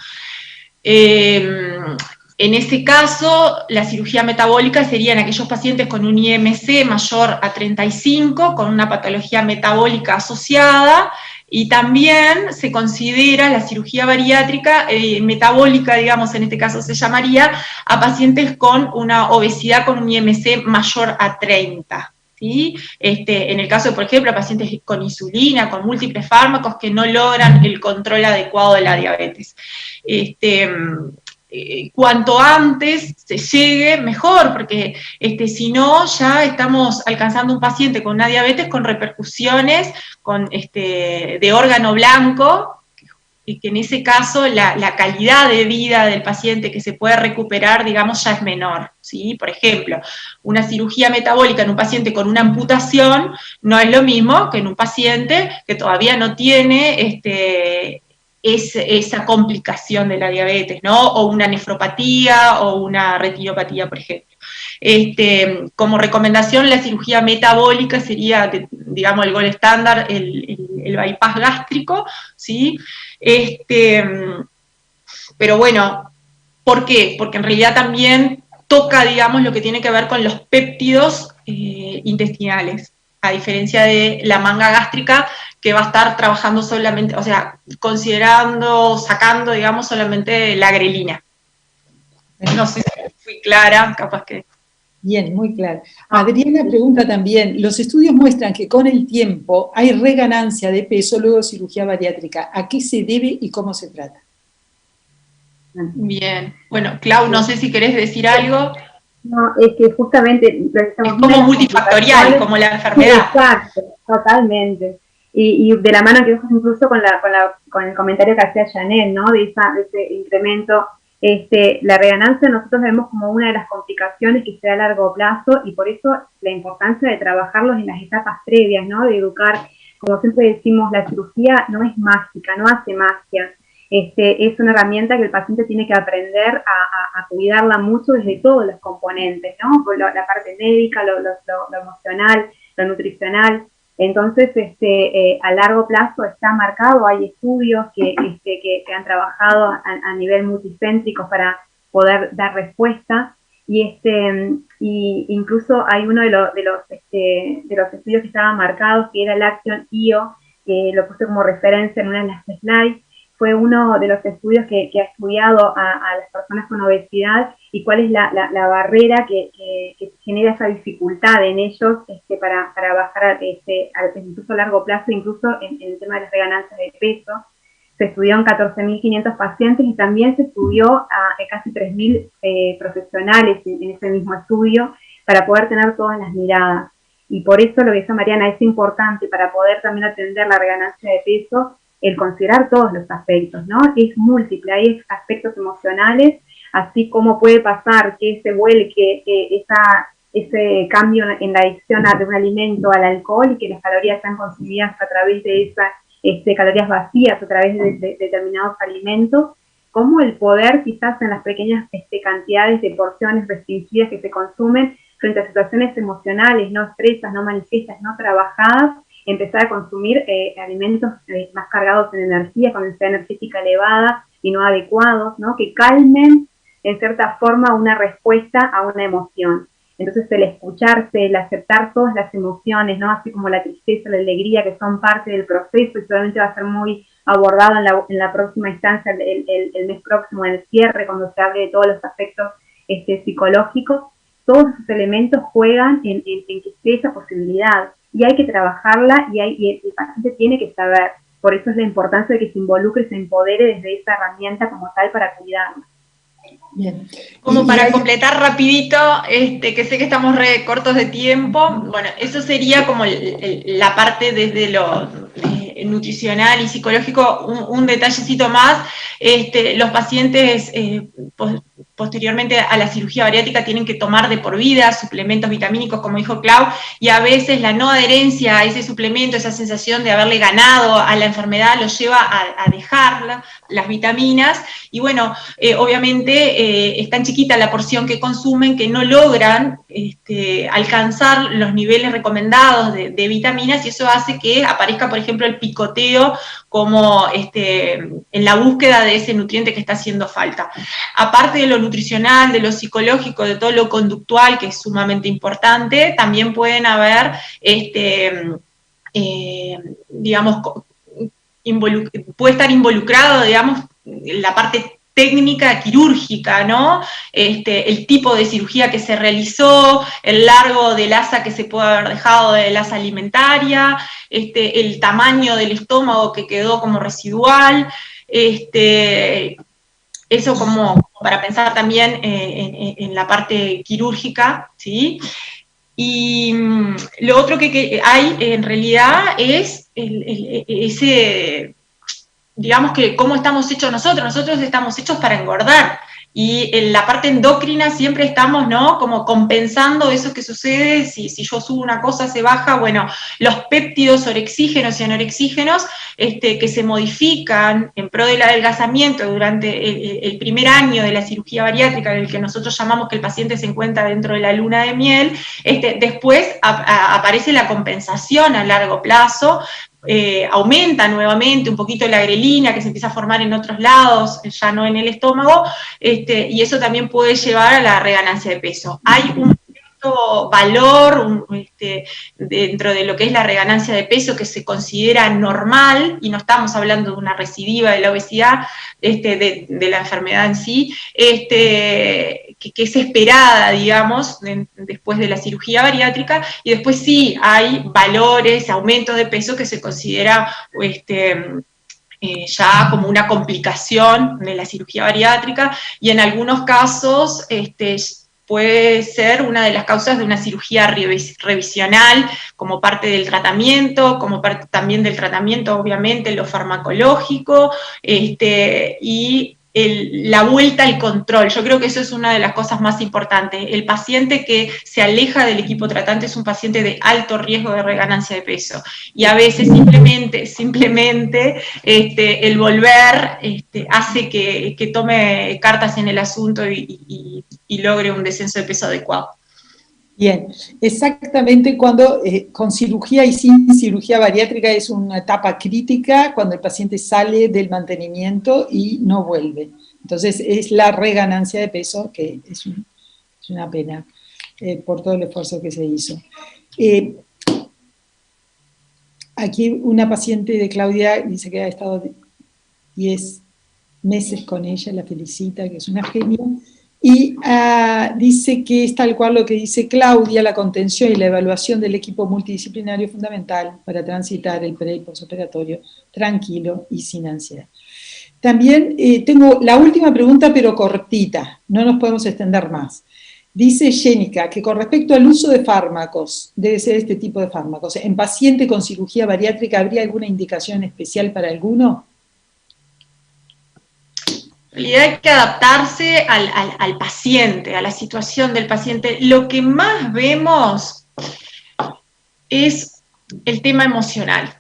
En este caso, la cirugía metabólica sería en aquellos pacientes con un IMC mayor a 35, con una patología metabólica asociada, y también se considera la cirugía bariátrica metabólica, digamos, en este caso se llamaría, a pacientes con una obesidad con un IMC mayor a 30. ¿Sí? En el caso, por ejemplo, de pacientes con insulina, con múltiples fármacos que no logran el control adecuado de la diabetes. cuanto antes se llegue, mejor, porque si no, ya estamos alcanzando un paciente con una diabetes con repercusiones de órgano blanco, y que en ese caso la calidad de vida del paciente que se puede recuperar, digamos, ya es menor, ¿sí? Por ejemplo, una cirugía metabólica en un paciente con una amputación no es lo mismo que en un paciente que todavía no tiene esa complicación de la diabetes, ¿no? O una nefropatía o una retinopatía, por ejemplo. Como recomendación, la cirugía metabólica sería, digamos, el gold estándar, el bypass gástrico, ¿sí? Pero bueno, ¿por qué? Porque en realidad también toca, digamos, lo que tiene que ver con los péptidos intestinales, a diferencia de la manga gástrica, que va a estar trabajando solamente, o sea, sacando, digamos, solamente la grelina. No sé si fui clara, capaz que... Bien, muy claro. Adriana pregunta también, los estudios muestran que con el tiempo hay reganancia de peso luego de cirugía bariátrica. ¿A qué se debe y cómo se trata? Bien. Bueno, Clau, no sé si querés decir algo. No, es que justamente... Es como multifactorial, como la enfermedad. Exacto, totalmente. Y de la mano que incluso con el comentario que hacía Janel, ¿no? De ese incremento. La reganancia nosotros vemos como una de las complicaciones que se da a largo plazo, y por eso la importancia de trabajarlos en las etapas previas, ¿no? De educar, como siempre decimos, la cirugía no es mágica, no hace magia. Es una herramienta que el paciente tiene que aprender a cuidarla mucho desde todos los componentes, ¿no? La parte médica, lo emocional, lo nutricional. Entonces, a largo plazo está marcado, hay estudios que han trabajado a nivel multicéntrico para poder dar respuesta, y incluso hay uno de los estudios que estaban marcados, que era el Action-IO, que lo puse como referencia en una de las slides. Fue uno de los estudios que ha estudiado a las personas con obesidad y cuál es la barrera que genera esa dificultad en ellos para bajar incluso a largo plazo, incluso en el tema de las reganancias de peso. Se estudió en 14.500 pacientes y también se estudió a casi 3.000 profesionales en ese mismo estudio para poder tener todas las miradas. Y por eso lo que dice Mariana es importante para poder también atender la reganancia de peso, el considerar todos los aspectos, ¿no? Es múltiple, hay aspectos emocionales, así como puede pasar que se vuelque ese cambio en la adicción de un alimento al alcohol y que las calorías sean consumidas a través de esas calorías vacías, a través de determinados alimentos, como el poder quizás en las pequeñas cantidades de porciones restringidas que se consumen frente a situaciones emocionales no expresas, no manifiestas, no trabajadas, empezar a consumir alimentos más cargados en energía, con densidad energética elevada y no adecuados, ¿no? Que calmen en cierta forma una respuesta a una emoción. Entonces el escucharse, el aceptar todas las emociones, ¿no? Así como la tristeza, la alegría, que son parte del proceso, y seguramente va a ser muy abordado en la próxima instancia, el mes próximo, en el cierre, cuando se hable de todos los aspectos psicológicos. Todos esos elementos juegan en que esté esa posibilidad, y hay que trabajarla, y el paciente tiene que saber. Por eso es la importancia de que se involucre, se empodere desde esa herramienta como tal para cuidarla. Bien. Como para completar rapidito, que sé que estamos cortos de tiempo, bueno, eso sería como la parte desde lo nutricional y psicológico. Un detallecito más, los pacientes posteriormente a la cirugía bariátrica tienen que tomar de por vida suplementos vitamínicos, como dijo Clau, y a veces la no adherencia a ese suplemento, esa sensación de haberle ganado a la enfermedad, los lleva a dejar las vitaminas, y bueno, obviamente es tan chiquita la porción que consumen que no logran alcanzar los niveles recomendados de vitaminas, y eso hace que aparezca, por ejemplo, el picoteo como en la búsqueda de ese nutriente que está haciendo falta. Aparte de lo nutricional, de lo psicológico, de todo lo conductual, que es sumamente importante, también pueden haber, digamos, puede estar involucrado, digamos, la parte técnica quirúrgica, ¿no? El tipo de cirugía que se realizó, el largo del asa que se puede haber dejado del asa alimentaria, el tamaño del estómago que quedó como residual, eso como para pensar también en la parte quirúrgica, ¿sí? Y lo otro que hay en realidad es ese, digamos que cómo estamos hechos nosotros estamos hechos para engordar, y en la parte endocrina siempre estamos, ¿no?, como compensando eso que sucede, si yo subo una cosa se baja, bueno, los péptidos orexígenos y anorexígenos que se modifican en pro del adelgazamiento durante el primer año de la cirugía bariátrica, en el que nosotros llamamos que el paciente se encuentra dentro de la luna de miel, después aparece la compensación a largo plazo. Aumenta nuevamente un poquito la grelina que se empieza a formar en otros lados, ya no en el estómago, y eso también puede llevar a la reganancia de peso. Hay un cierto valor dentro de lo que es la reganancia de peso que se considera normal, y no estamos hablando de una recidiva de la obesidad, de la enfermedad en sí, que es esperada, digamos, después de la cirugía bariátrica, y después sí hay valores, aumentos de peso que se considera ya como una complicación de la cirugía bariátrica, y en algunos casos puede ser una de las causas de una cirugía revisional como parte del tratamiento, como parte también del tratamiento, obviamente, lo farmacológico, y la vuelta al control. Yo creo que eso es una de las cosas más importantes. El paciente que se aleja del equipo tratante es un paciente de alto riesgo de reganancia de peso, y a veces simplemente el volver hace que tome cartas en el asunto y logre un descenso de peso adecuado. Bien, exactamente cuando con cirugía y sin cirugía bariátrica es una etapa crítica, cuando el paciente sale del mantenimiento y no vuelve. Entonces es la reganancia de peso, que es una pena por todo el esfuerzo que se hizo. Aquí una paciente de Claudia dice que ha estado 10 meses con ella, la felicita, que es una genia. Y dice que es tal cual lo que dice Claudia, la contención y la evaluación del equipo multidisciplinario es fundamental para transitar el pre- y postoperatorio tranquilo y sin ansiedad. También tengo la última pregunta, pero cortita, no nos podemos extender más. Dice Jenica que con respecto al uso de fármacos, debe ser este tipo de fármacos, en paciente con cirugía bariátrica, ¿habría alguna indicación especial para alguno? En realidad hay que adaptarse al paciente, a la situación del paciente. Lo que más vemos es el tema emocional.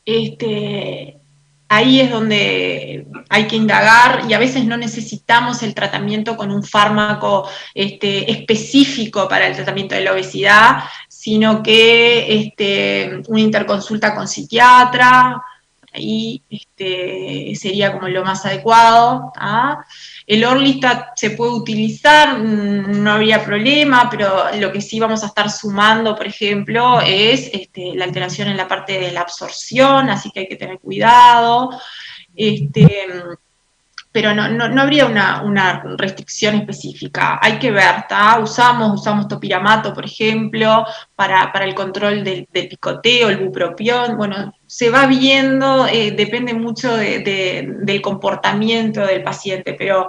Ahí es donde hay que indagar, y a veces no necesitamos el tratamiento con un fármaco específico para el tratamiento de la obesidad, sino que una interconsulta con psiquiatra, ahí sería como lo más adecuado. El Orlistat se puede utilizar, no habría problema, pero lo que sí vamos a estar sumando, por ejemplo, es la alteración en la parte de la absorción, así que hay que tener cuidado. Pero no habría una restricción específica. Hay que ver, usamos topiramato, por ejemplo, para el control del picoteo, el bupropión. Bueno, se va viendo, depende mucho del comportamiento del paciente, pero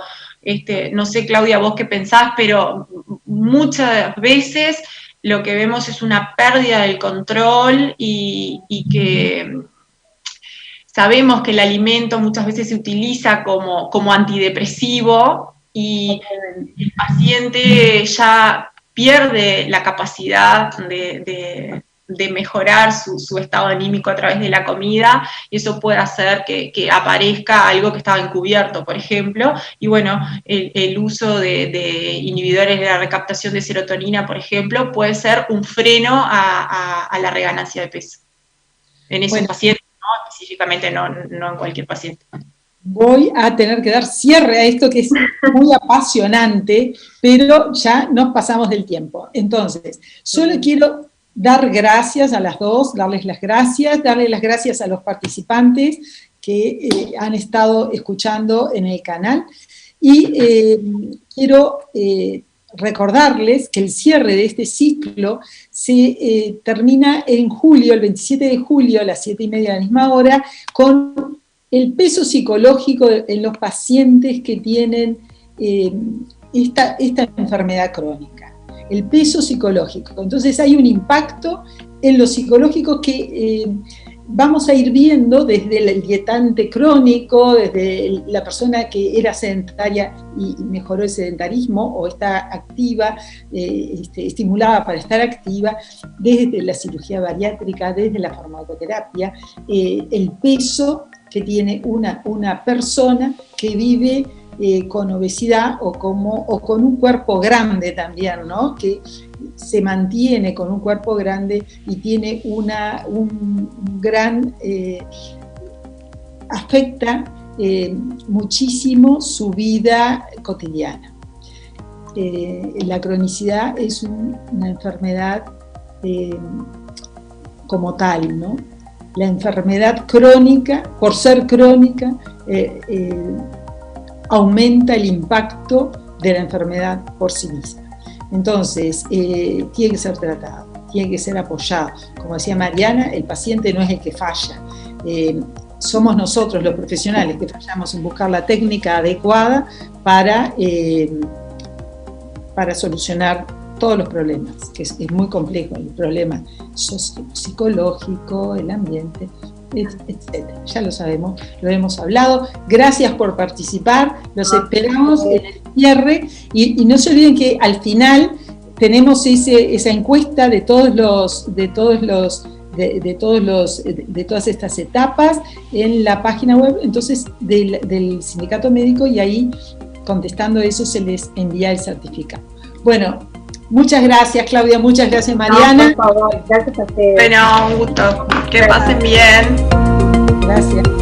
no sé, Claudia, vos qué pensás, pero muchas veces lo que vemos es una pérdida del control y que sabemos que el alimento muchas veces se utiliza como antidepresivo, y el paciente ya pierde la capacidad de mejorar su estado anímico a través de la comida, y eso puede hacer que aparezca algo que estaba encubierto, por ejemplo, y bueno, el uso de inhibidores de la recaptación de serotonina, por ejemplo, puede ser un freno a la reganancia de peso en esos pacientes. Específicamente, no en cualquier paciente. Voy a tener que dar cierre a esto que es muy apasionante, pero ya nos pasamos del tiempo. Entonces, solo quiero dar gracias a las dos, darles las gracias a los participantes que han estado escuchando en el canal, y quiero recordarles que el cierre de este ciclo se termina en julio, el 27 de julio, a las 7:30 de la misma hora, con el peso psicológico en los pacientes que tienen esta enfermedad crónica, el peso psicológico. Entonces hay un impacto en lo psicológico que vamos a ir viendo desde el dietante crónico, desde la persona que era sedentaria y mejoró el sedentarismo o está activa, estimulada para estar activa, desde la cirugía bariátrica, desde la farmacoterapia, el peso que tiene una persona que vive con obesidad o con un cuerpo grande también, ¿no? Que se mantiene con un cuerpo grande y tiene un gran, afecta muchísimo su vida cotidiana. La cronicidad es una enfermedad como tal, ¿no? La enfermedad crónica, por ser crónica, aumenta el impacto de la enfermedad por sí misma. Entonces, tiene que ser tratado, tiene que ser apoyado. Como decía Mariana, el paciente no es el que falla. Somos nosotros los profesionales que fallamos en buscar la técnica adecuada para solucionar todos los problemas, que es muy complejo, el problema psicológico, el ambiente, etc. Ya lo sabemos, lo hemos hablado. Gracias por participar, los esperamos en el cierre y no se olviden que al final tenemos esa encuesta de todas estas etapas en la página web, entonces del Sindicato Médico, y ahí contestando eso se les envía el certificado. Bueno, muchas gracias, Claudia, muchas gracias, Mariana. No, por favor, gracias a ustedes. Bueno, un gusto. Que pasen bien. Gracias.